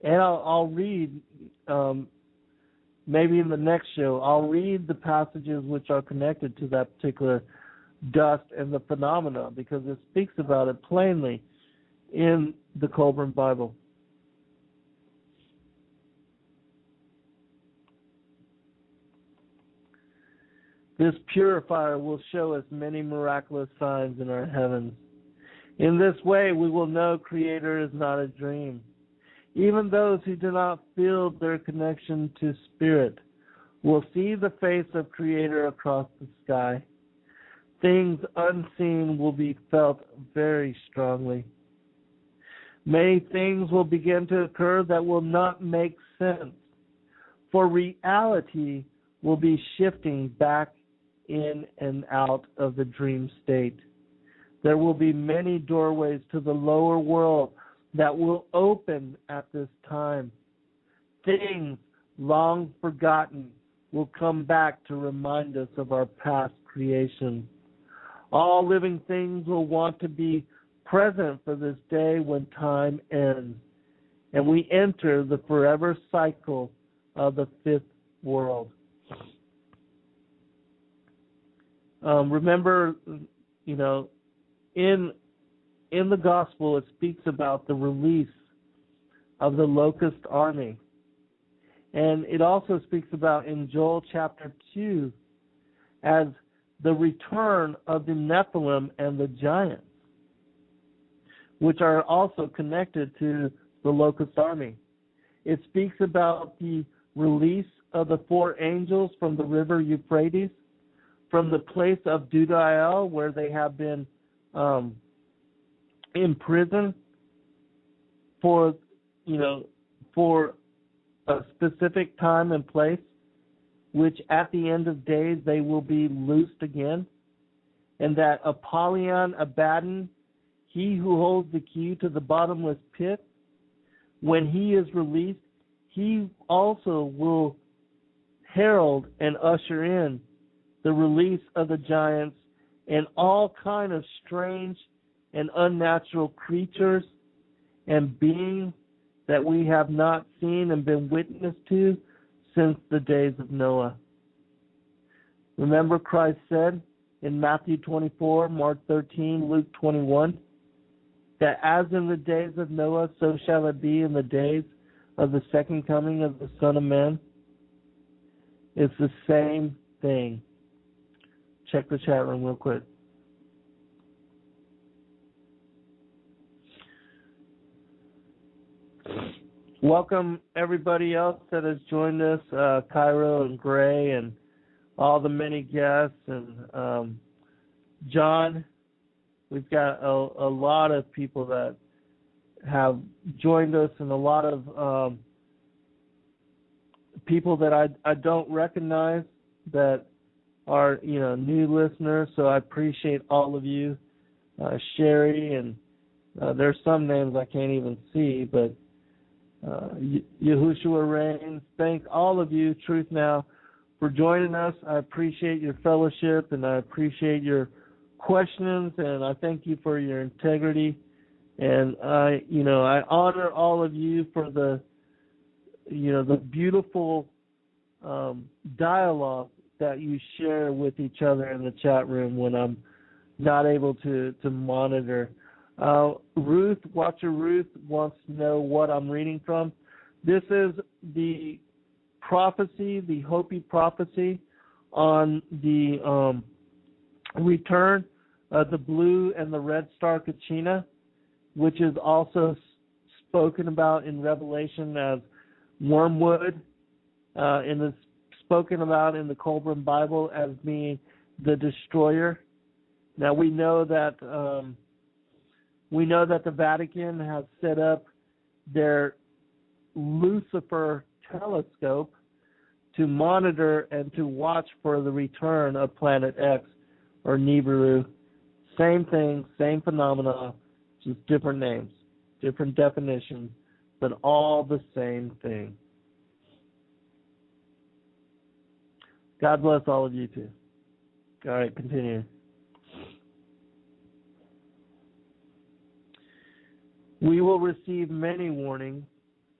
And I'll read, maybe in the next show, I'll read the passages which are connected to that particular dust and the phenomena, because it speaks about it plainly in the Kolbrin Bible. This purifier will show us many miraculous signs in our heavens. In this way, we will know Creator is not a dream. Even those who do not feel their connection to Spirit will see the face of Creator across the sky. Things unseen will be felt very strongly. Many things will begin to occur that will not make sense, for reality will be shifting back in and out of the dream state. There will be many doorways to the lower world that will open at this time. Things long forgotten will come back to remind us of our past creation. All living things will want to be present for this day when time ends, and we enter the forever cycle of the fifth world. Remember, in the gospel, it speaks about the release of the locust army. And it also speaks about in Joel chapter 2, as the return of the Nephilim and the giants, which are also connected to the locust army. It speaks about the release of the 4 angels from the river Euphrates, from the place of Dudael, where they have been imprisoned for a specific time and place, which at the end of days they will be loosed again. And that Apollyon Abaddon, he who holds the key to the bottomless pit, when he is released, he also will herald and usher in the release of the giants and all kind of strange and unnatural creatures and beings that we have not seen and been witness to since the days of Noah. Remember, Christ said in Matthew 24, Mark 13, Luke 21, that as in the days of Noah, so shall it be in the days of the second coming of the Son of Man. It's the same thing. Check the chat room real quick. Welcome everybody else that has joined us, Cairo and Gray and all the many guests, and John. We've got a lot of people that have joined us, and a lot of people that I don't recognize that are new listeners. So I appreciate all of you, Sherry, and there's some names I can't even see, but Yahushua Reigns. Thank all of you, Truth Now, for joining us. I appreciate your fellowship, and I appreciate your questions, and I thank you for your integrity. And I honor all of you for the beautiful dialogue that you share with each other in the chat room when I'm not able to monitor. Ruth, Watcher Ruth, wants to know what I'm reading from. This is the prophecy, the Hopi prophecy on the return of the blue and the red star Kachina, which is also spoken about in Revelation as wormwood, and is spoken about in the Kolbrin Bible as being the destroyer. Now we know that the Vatican has set up their Lucifer telescope to monitor and to watch for the return of Planet X or Nibiru. Same thing, same phenomena, just different names, different definitions, but all the same thing. God bless all of you too. All right, continue. We will receive many warnings,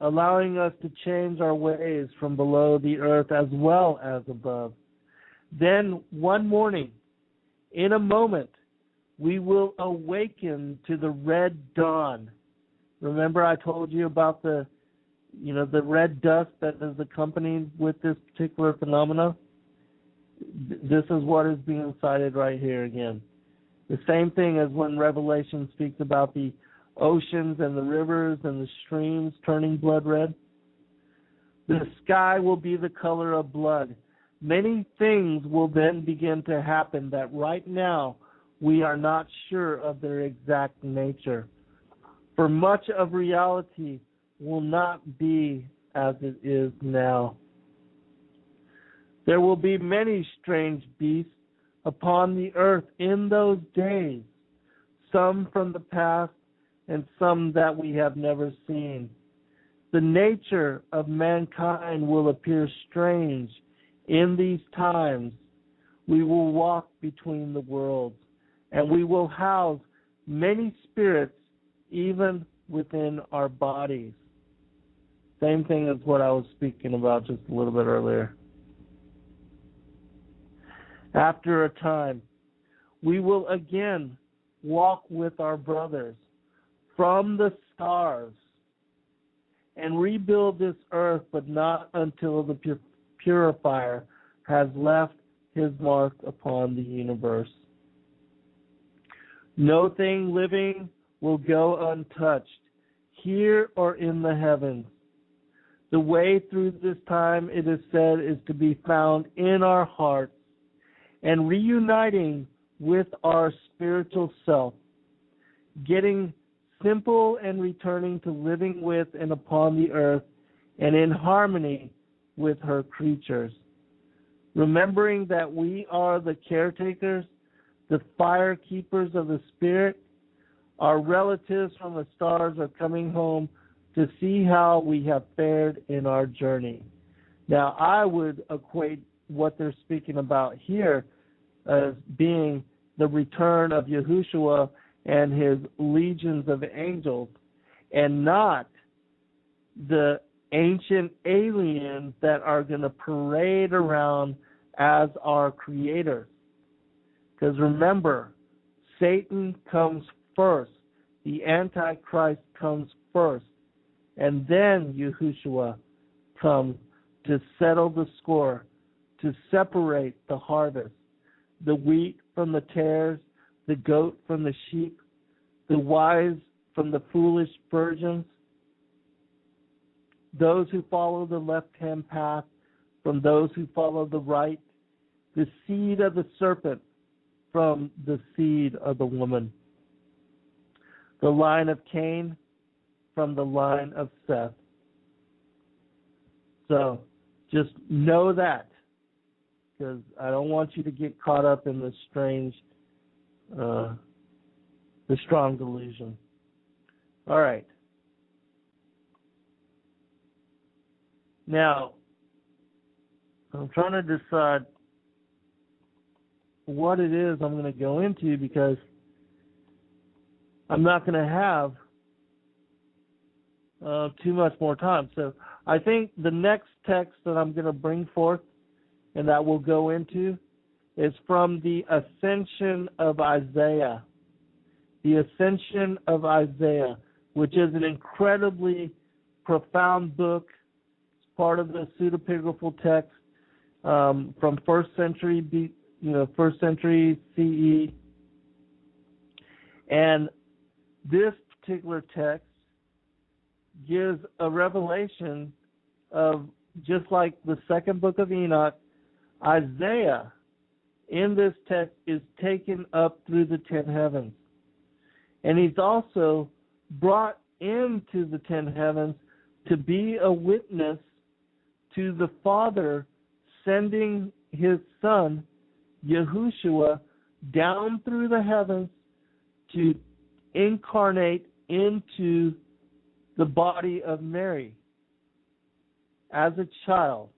allowing us to change our ways from below the earth as well as above. Then one morning, in a moment, we will awaken to the red dawn. Remember I told you about the red dust that is accompanied with this particular phenomena? This is what is being cited right here again. The same thing as when Revelation speaks about the oceans and the rivers and the streams turning blood red. The sky will be the color of blood. Many things will then begin to happen that right now we are not sure of their exact nature. For much of reality will not be as it is now. There will be many strange beasts upon the earth in those days, some from the past and some that we have never seen. The nature of mankind will appear strange in these times. We will walk between the worlds, and we will house many spirits even within our bodies. Same thing as what I was speaking about just a little bit earlier. After a time, we will again walk with our brothers from the stars and rebuild this earth, but not until the purifier has left his mark upon the universe. No thing living will go untouched, here or in the heavens. The way through this time, it is said, is to be found in our hearts and reuniting with our spiritual self, getting simple and returning to living with and upon the earth and in harmony with her creatures. Remembering that we are the caretakers, the fire keepers of the Spirit, our relatives from the stars are coming home to see how we have fared in our journey. Now, I would equate what they're speaking about here as being the return of Yahushua and his legions of angels, and not the ancient aliens that are going to parade around as our creators. Because remember, Satan comes first. The Antichrist comes first. And then Yahushua comes to settle the score, to separate the harvest, the wheat from the tares, the goat from the sheep, the wise from the foolish virgins, those who follow the left-hand path from those who follow the right, the seed of the serpent from the seed of the woman, the line of Cain from the line of Seth. So just know that, because I don't want you to get caught up in this strange, the strong delusion. All right. Now, I'm trying to decide what it is I'm going to go into, because I'm not going to have too much more time. So I think the next text that I'm going to bring forth and that we'll go into is from the Ascension of Isaiah. The Ascension of Isaiah, which is an incredibly profound book. It's part of the pseudepigraphal text from first century CE. And this particular text gives a revelation of, just like the second book of Enoch, Isaiah in this text is taken up through the 10 heavens. And he's also brought into the 10 heavens to be a witness to the Father sending his Son, Yahushua, down through the heavens to incarnate into the body of Mary as a child.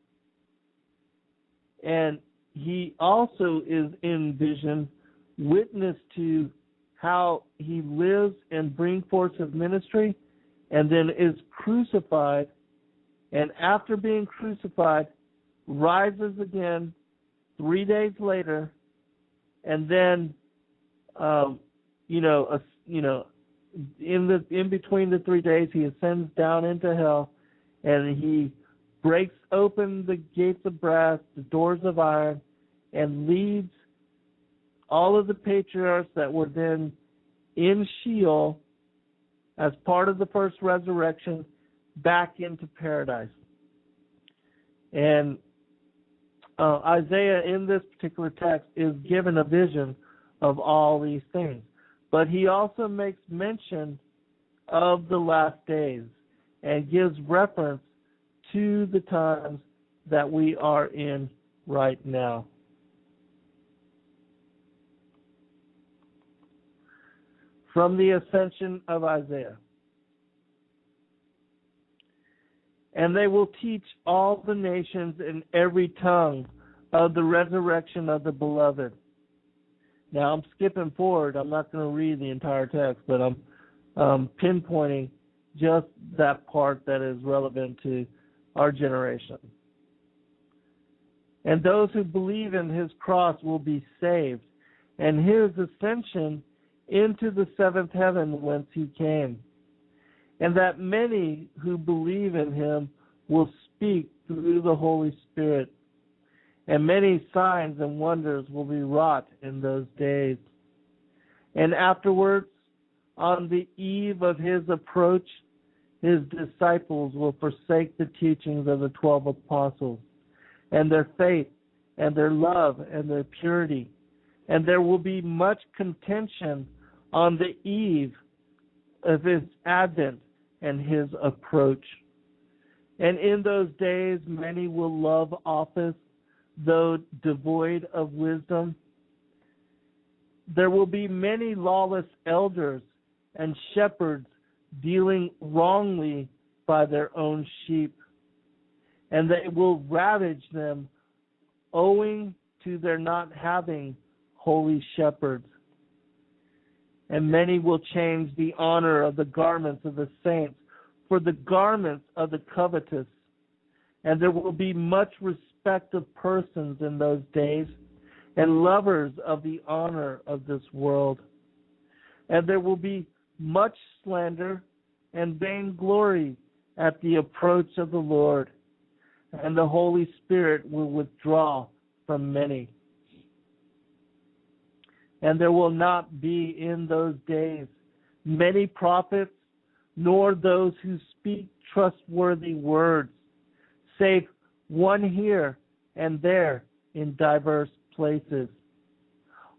And he also is in vision witness to how he lives and brings forth his ministry, and then is crucified, and after being crucified, rises again 3 days later, and then, in between the 3 days, he ascends down into hell, and he breaks open the gates of brass, the doors of iron, and leads all of the patriarchs that were then in Sheol as part of the first resurrection back into paradise. And Isaiah in this particular text is given a vision of all these things. But he also makes mention of the last days and gives reference to the times that we are in right now. From the Ascension of Isaiah. And they will teach all the nations in every tongue of the resurrection of the beloved. Now, I'm skipping forward. I'm not going to read the entire text, but I'm pinpointing just that part that is relevant to our generation. And those who believe in his cross will be saved, and his ascension into the seventh heaven whence he came. And that many who believe in him will speak through the Holy Spirit, and many signs and wonders will be wrought in those days. And afterwards, on the eve of his approach, his disciples will forsake the teachings of the 12 apostles, and their faith, and their love, and their purity. And there will be much contention on the eve of his advent and his approach. And in those days many will love office, though devoid of wisdom. There will be many lawless elders and shepherds dealing wrongly by their own sheep, and they will ravage them owing to their not having holy shepherds. And many will change the honor of the garments of the saints for the garments of the covetous. And there will be much respect of persons in those days, and lovers of the honor of this world. And there will be much slander and vainglory at the approach of the Lord, and the Holy Spirit will withdraw from many. And there will not be in those days many prophets, nor those who speak trustworthy words, save one here and there in diverse places,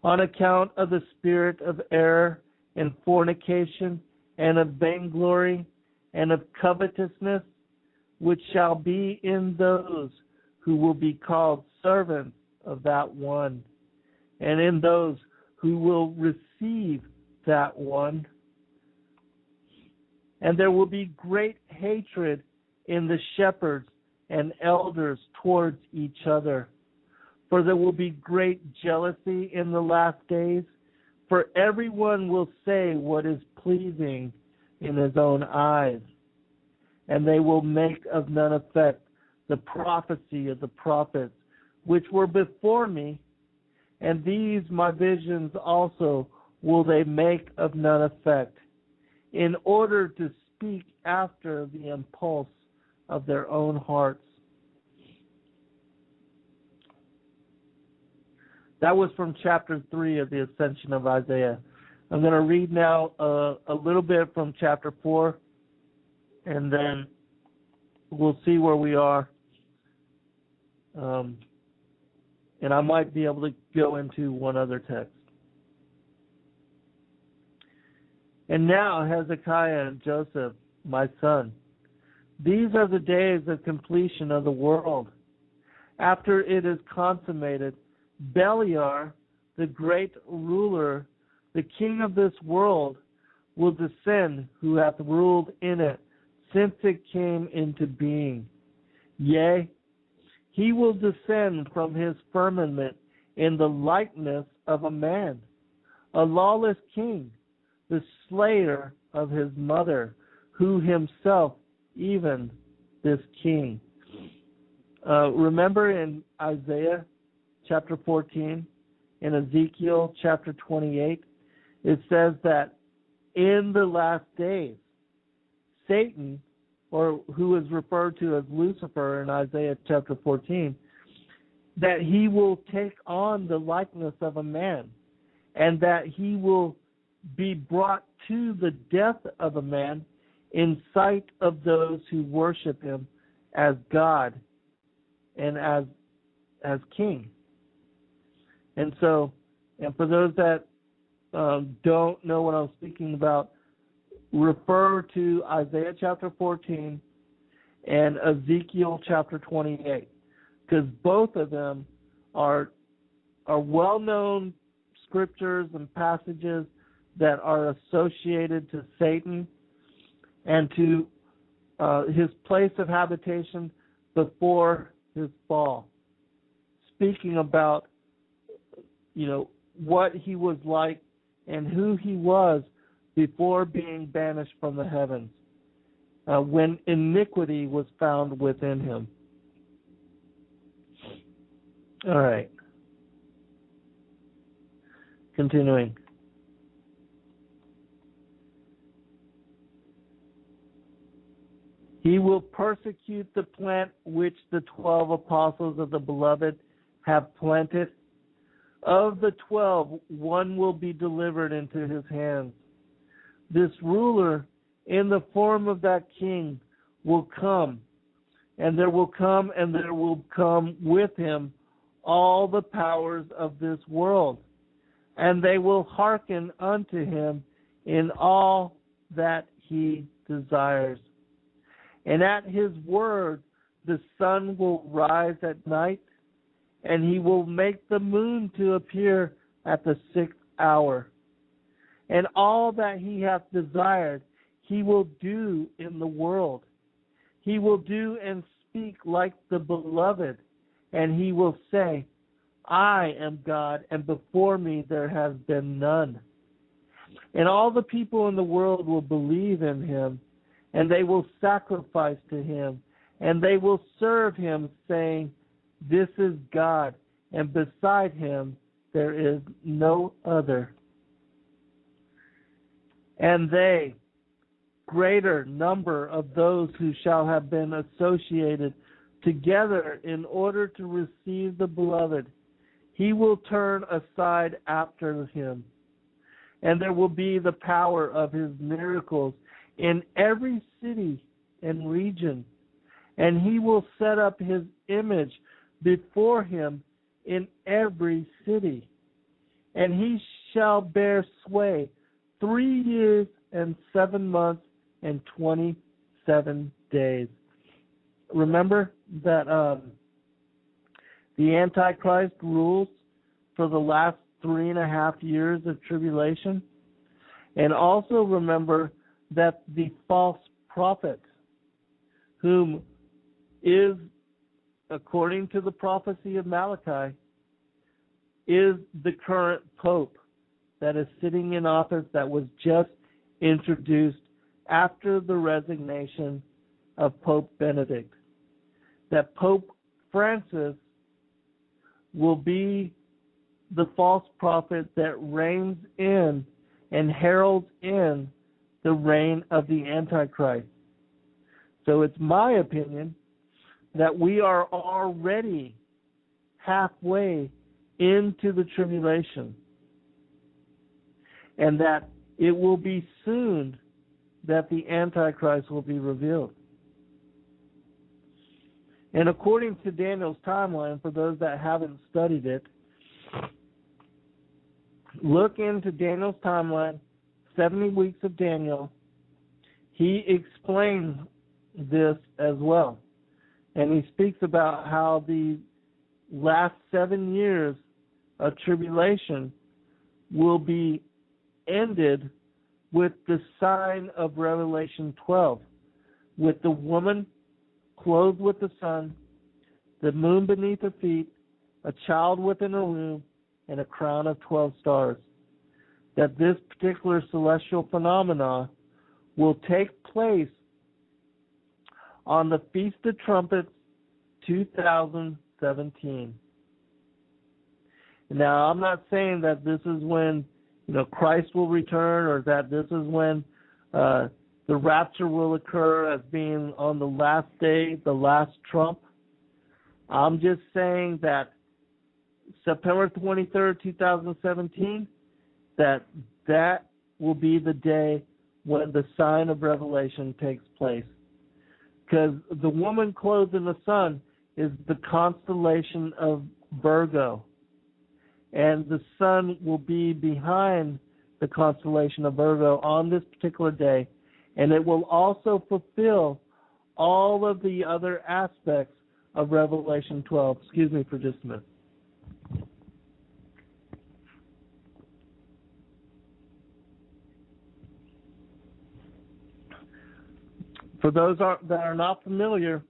on account of the spirit of error and fornication and of vainglory and of covetousness, which shall be in those who will be called servants of that one, and in those who will receive that one. And there will be great hatred in the shepherds and elders towards each other. For there will be great jealousy in the last days, for everyone will say what is pleasing in his own eyes. And they will make of none effect the prophecy of the prophets, which were before me, and these my visions also will they make of none effect, in order to speak after the impulse of their own hearts. That was from chapter 3 of the Ascension of Isaiah. I'm going to read now a little bit from chapter 4, and then we'll see where we are. And I might be able to go into one other text. And now, Hezekiah and Joseph, my son, these are the days of completion of the world. After it is consummated, Beliar, the great ruler, the king of this world, will descend, who hath ruled in it since it came into being. Yea, he will descend from his firmament in the likeness of a man, a lawless king, the slayer of his mother, who himself even this king. Remember in Isaiah chapter 14, in Ezekiel chapter 28, it says that in the last days, Satan, or who is referred to as Lucifer in Isaiah chapter 14, that he will take on the likeness of a man, and that he will be brought to the death of a man in sight of those who worship him as God and as king. And so, and for those that don't know what I'm speaking about, refer to Isaiah chapter 14 and Ezekiel chapter 28, because both of them are well-known scriptures and passages that are associated to Satan and to his place of habitation before his fall, speaking about, what he was like and who he was before being banished from the heavens, when iniquity was found within him. All right. Continuing. He will persecute the plant which the 12 apostles of the beloved have planted. Of the 12, one will be delivered into his hands. This ruler, in the form of that king, will come, and there will come with him all the powers of this world, and they will hearken unto him in all that he desires. And at his word the sun will rise at night, and he will make the moon to appear at the 6th hour. And all that he hath desired he will do in the world. He will do and speak like the beloved, and he will say, I am God, and before me there has been none. And all the people in the world will believe in him, and they will sacrifice to him, and they will serve him, saying, This is God, and beside him there is no other. And they, greater number of those who shall have been associated together in order to receive the beloved, he will turn aside after him. And there will be the power of his miracles in every city and region. And he will set up his image before him in every city. And he shall bear sway 3 years and 7 months and 27 days. Remember that the Antichrist rules for the last 3.5 years of tribulation. And also remember that the false prophet, whom is, according to the prophecy of Malachi, is the current pope that is sitting in office, that was just introduced after the resignation of Pope Benedict. That Pope Francis will be the false prophet that reigns in and heralds in the reign of the Antichrist. So it's my opinion that we are already halfway into the tribulation, and that it will be soon that the Antichrist will be revealed. And according to Daniel's timeline, for those that haven't studied it, look into Daniel's timeline, 70 weeks of Daniel. He explains this as well. And he speaks about how the last 7 years of tribulation will be ended with the sign of Revelation 12, with the woman clothed with the sun, the moon beneath her feet, a child within her womb, and a crown of 12 stars. That this particular celestial phenomena will take place on the Feast of Trumpets 2017. Now, I'm not saying that this is when Christ will return, or that this is when the rapture will occur as being on the last day, the last trump. I'm just saying that September 23rd, 2017, that will be the day when the sign of Revelation takes place. Because the woman clothed in the sun is the constellation of Virgo. And the sun will be behind the constellation of Virgo on this particular day. And it will also fulfill all of the other aspects of Revelation 12. Excuse me for just a minute. For those that are not familiar,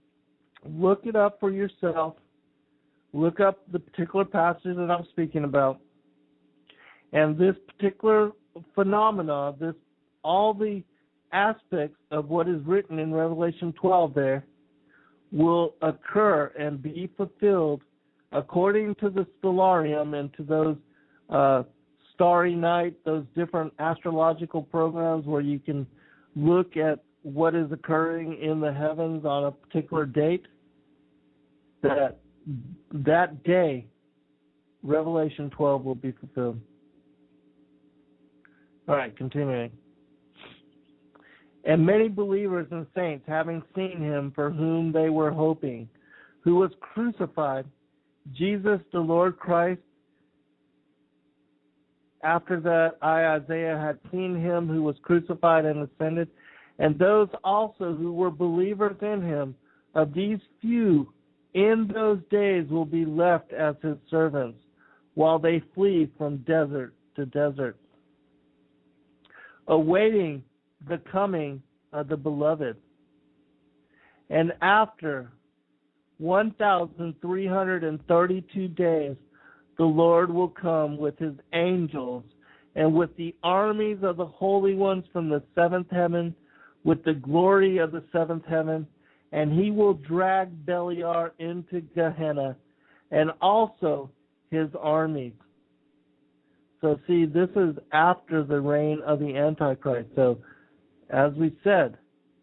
look it up for yourself. Look up the particular passage that I'm speaking about. And this particular phenomena, all the aspects of what is written in Revelation 12 there, will occur and be fulfilled according to the stellarium and to those starry night, those different astrological programs where you can look at what is occurring in the heavens on a particular date. That day Revelation 12 will be fulfilled. All right, continuing. And many believers and saints, having seen him for whom they were hoping, who was crucified, Jesus the Lord Christ, after that Isaiah had seen him who was crucified and ascended, and those also who were believers in him, of these few in those days will be left as his servants, while they flee from desert to desert, awaiting the coming of the beloved. And after 1,332 days, the Lord will come with his angels and with the armies of the holy ones from the seventh heaven, with the glory of the seventh heaven, and he will drag Beliar into Gehenna, and also his armies. So see, this is after the reign of the Antichrist. So, as we said,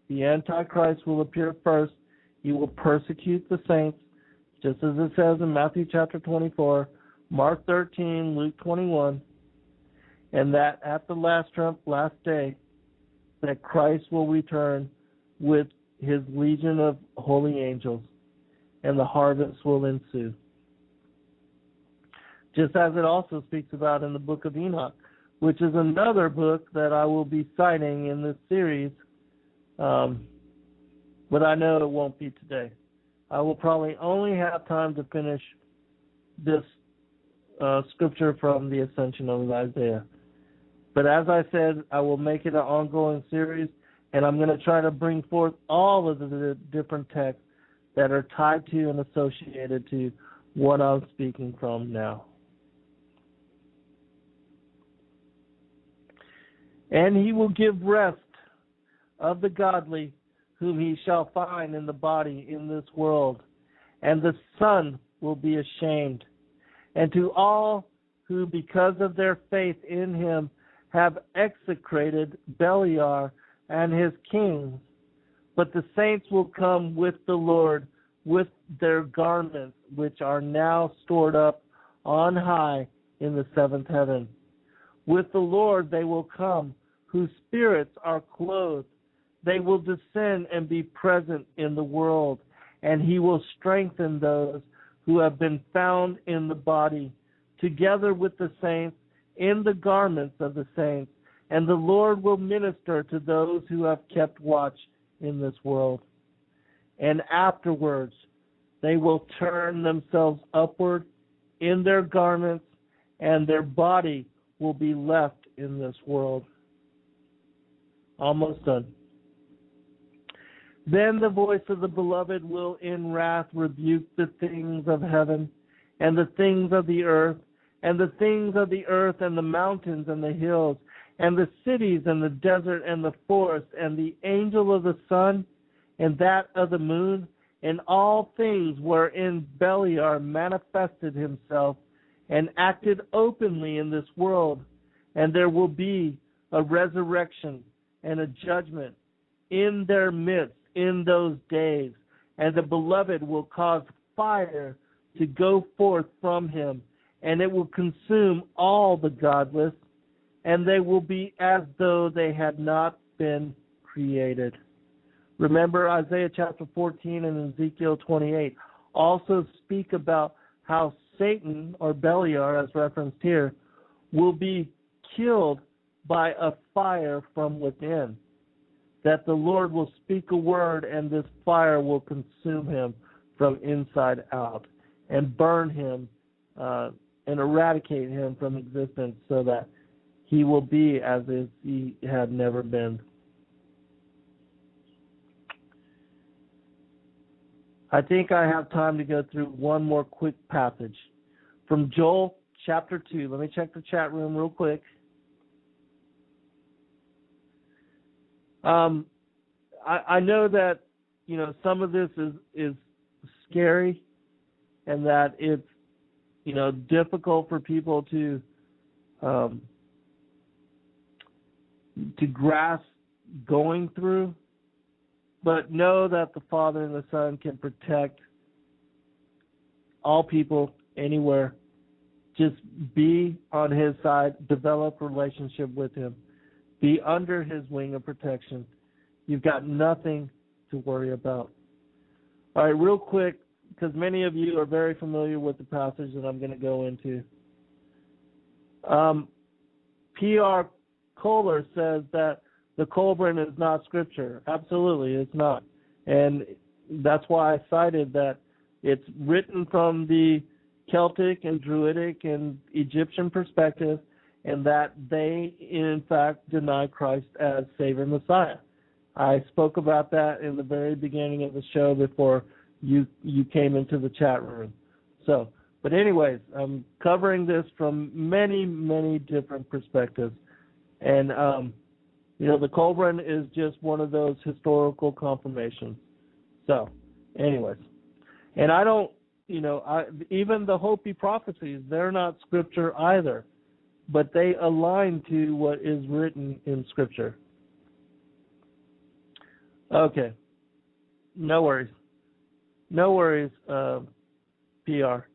the Antichrist will appear first. He will persecute the saints, just as it says in Matthew chapter 24, Mark 13, Luke 21, and that at the last trump, last day, that Christ will return with his legion of holy angels, and the harvest will ensue. Just as it also speaks about in the book of Enoch, which is another book that I will be citing in this series, but I know it won't be today. I will probably only have time to finish this scripture from the Ascension of Isaiah. But as I said, I will make it an ongoing series, and I'm going to try to bring forth all of the different texts that are tied to and associated to what I'm speaking from now. And he will give rest of the godly whom he shall find in the body in this world, and the sun will be ashamed. And to all who, because of their faith in him, have execrated Beliar and his kings. But the saints will come with the Lord with their garments, which are now stored up on high in the seventh heaven. With the Lord they will come, whose spirits are clothed. They will descend and be present in the world, and he will strengthen those who have been found in the body, together with the saints in the garments of the saints, and the Lord will minister to those who have kept watch in this world. And afterwards they will turn themselves upward in their garments, and their body will be left in this world. Almost done. Then the voice of the beloved will in wrath rebuke the things of heaven and the things of the earth, and the things of the earth and the mountains and the hills, and the cities and the desert and the forest, and the angel of the sun and that of the moon, and all things wherein Beliar manifested himself and acted openly in this world. And there will be a resurrection and a judgment in their midst in those days, and the beloved will cause fire to go forth from him, and it will consume all the godless, and they will be as though they had not been created. Remember, Isaiah chapter 14 and Ezekiel 28 also speak about how Satan, or Beliar as referenced here, will be killed by a fire from within. That the Lord will speak a word, and this fire will consume him from inside out and burn him and eradicate him from existence, so that he will be as if he had never been. I think I have time to go through one more quick passage from Joel chapter 2. Let me check the chat room real quick. I know that, some of this is scary, and that it's, difficult for people to grasp going through, but know that the Father and the Son can protect all people anywhere Just be on his side, develop a relationship with him, be under his wing of protection. You've got nothing to worry about. All right, real quick, because many of you are very familiar with the passage that I'm going to go into. P.R. Kohler says that the Kolbrin is not Scripture. Absolutely, it's not. And that's why I cited that it's written from the Celtic and Druidic and Egyptian perspective, and that they, in fact, deny Christ as Savior Messiah. I spoke about that in the very beginning of the show before you came into the chat room. So, but anyways, I'm covering this from many, many different perspectives. And, the Kolbrin is just one of those historical confirmations. So, anyways. And I don't, even the Hopi prophecies, they're not Scripture either, but they align to what is written in Scripture. Okay. No worries. No worries, PR. All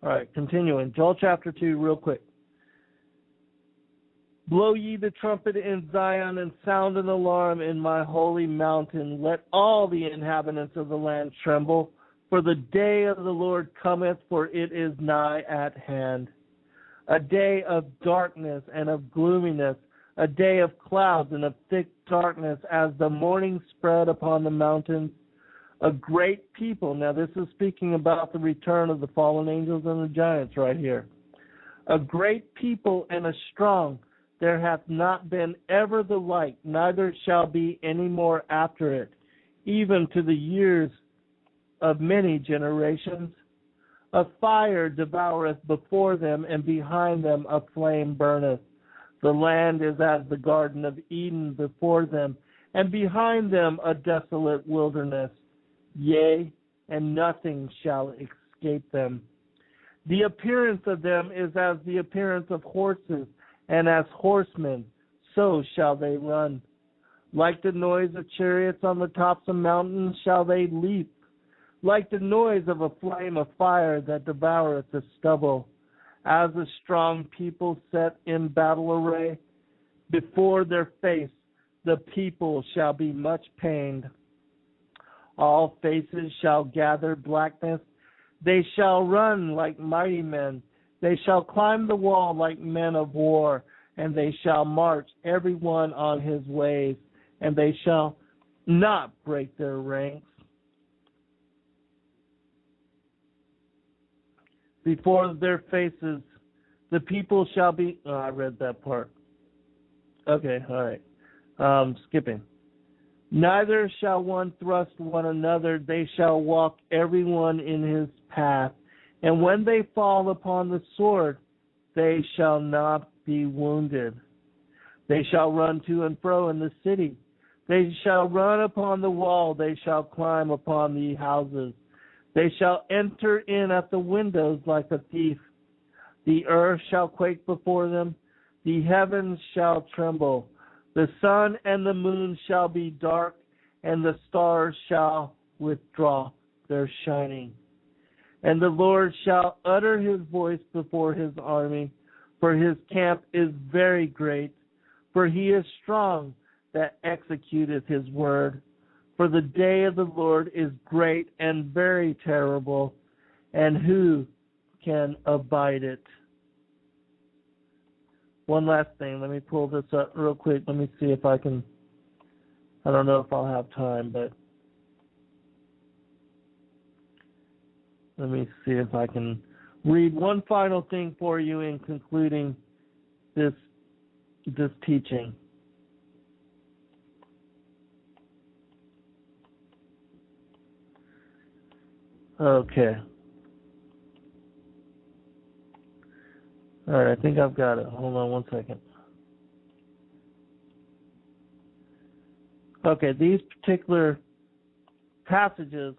right, continuing. Joel chapter 2, real quick. Blow ye the trumpet in Zion and sound an alarm in my holy mountain. Let all the inhabitants of the land tremble, for the day of the Lord cometh, for it is nigh at hand. A day of darkness and of gloominess, a day of clouds and of thick darkness, as the morning spread upon the mountains. A great people. Now this is speaking about the return of the fallen angels and the giants right here. A great people and a strong. There hath not been ever the like, neither shall be any more after it, even to the years of many generations. A fire devoureth before them, and behind them a flame burneth. The land is as the Garden of Eden before them, and behind them a desolate wilderness. Yea, and nothing shall escape them. The appearance of them is as the appearance of horses, and as horsemen, so shall they run. Like the noise of chariots on the tops of mountains shall they leap. Like the noise of a flame of fire that devoureth the stubble. As a strong people set in battle array, before their face the people shall be much pained. All faces shall gather blackness. They shall run like mighty men. They shall climb the wall like men of war, and they shall march every one on his ways, and they shall not break their ranks. Before their faces, the people shall be... Oh, I read that part. Okay, all right. Skipping. Neither shall one thrust one another. They shall walk every one in his path. And when they fall upon the sword, they shall not be wounded. They shall run to and fro in the city. They shall run upon the wall. They shall climb upon the houses. They shall enter in at the windows like a thief. The earth shall quake before them. The heavens shall tremble. The sun and the moon shall be dark, and the stars shall withdraw their shining. And the Lord shall utter his voice before his army, for his camp is very great. For he is strong that executeth his word. For the day of the Lord is great and very terrible, and who can abide it? One last thing. Let me pull this up real quick. Let me see if I can. I don't know if I'll have time, but let me see if I can read one final thing for you in concluding this teaching. Okay. All right, I think I've got it. Hold on one second. Okay, these particular passages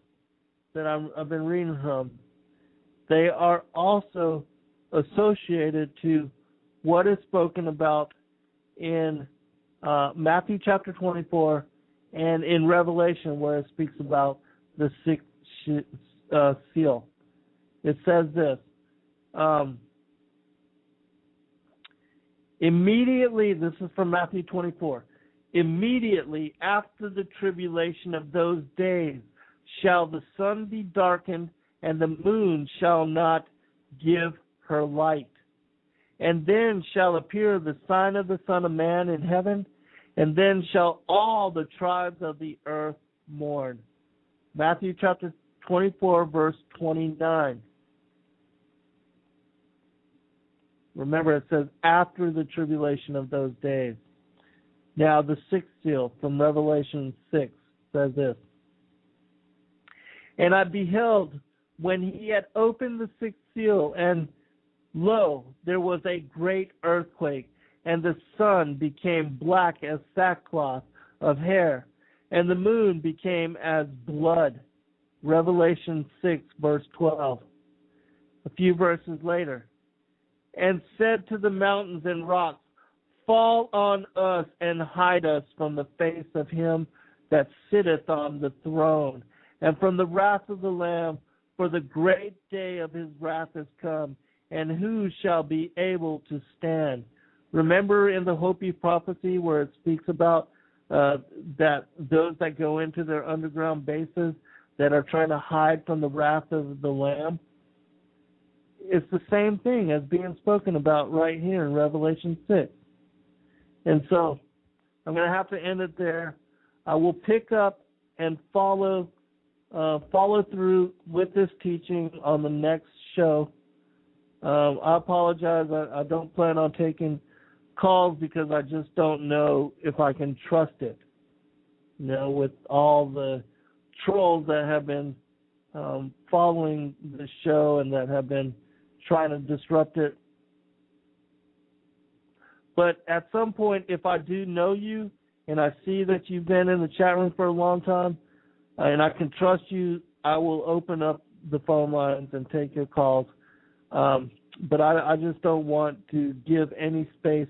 that I've been reading from, they are also associated to what is spoken about in Matthew chapter 24 and in Revelation, where it speaks about the sixth seal. It says this, Immediately, this is from Matthew 24, immediately after the tribulation of those days shall the sun be darkened, and the moon shall not give her light. And then shall appear the sign of the Son of Man in heaven, and then shall all the tribes of the earth mourn. Matthew chapter 24, verse 29. Remember, it says, after the tribulation of those days. Now, the sixth seal from Revelation 6 says this. And I beheld when he had opened the sixth seal, and lo, there was a great earthquake, and the sun became black as sackcloth of hair, and the moon became as blood. Revelation 6, verse 12. A few verses later. And said to the mountains and rocks, fall on us and hide us from the face of him that sitteth on the throne, and from the wrath of the Lamb, for the great day of his wrath is come, and who shall be able to stand? Remember in the Hopi prophecy where it speaks about that those that go into their underground bases that are trying to hide from the wrath of the Lamb? It's the same thing as being spoken about right here in Revelation 6. And so I'm going to have to end it there. I will pick up and follow through with this teaching on the next show. I apologize. I don't plan on taking calls because I just don't know if I can trust it. You know, with all the trolls that have been following the show and that have been trying to disrupt it. But at some point, if I do know you and I see that you've been in the chat room for a long time and I can trust you, I will open up the phone lines and take your calls. But I just don't want to give any space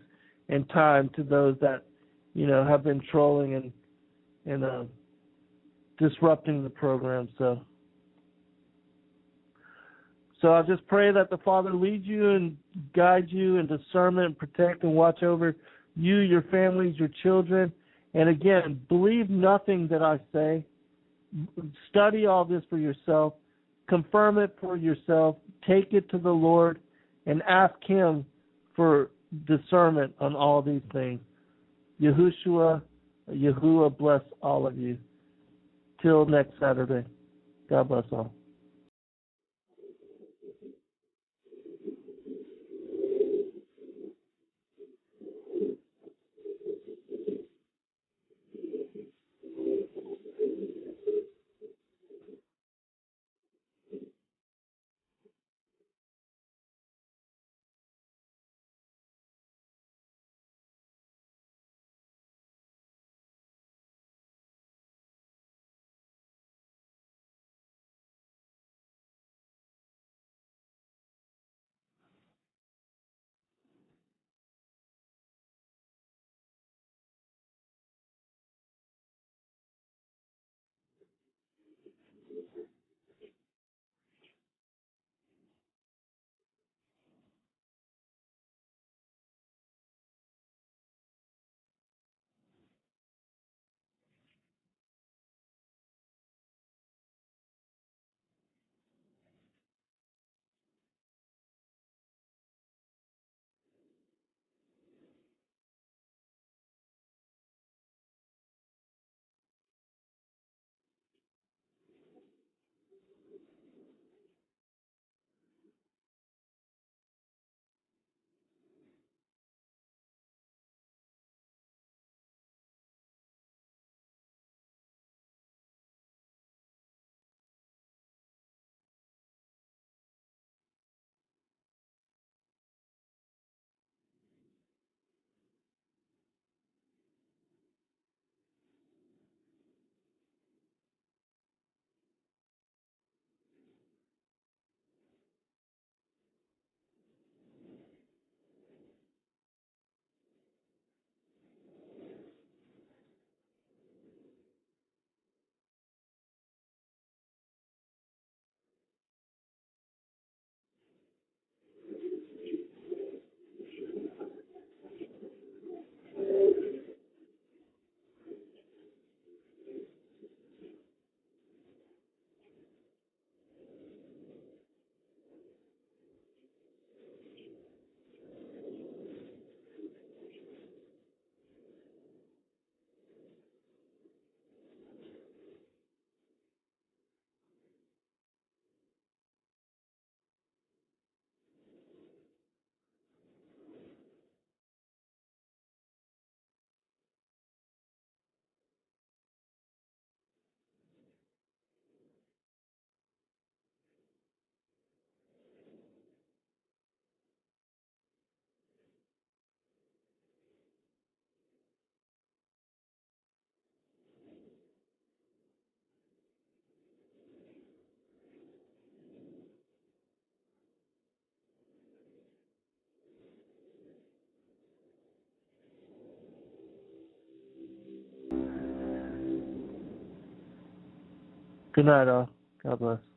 and time to those that, you know, have been trolling and disrupting the program. So I just pray that the Father leads you and guides you in discernment and protect and watch over you, your families, your children. And again, believe nothing that I say. Study all this for yourself. Confirm it for yourself. Take it to the Lord and ask Him for discernment on all these things. Yahushua bless all of you. Till next Saturday. God bless all. Good night, all. God bless.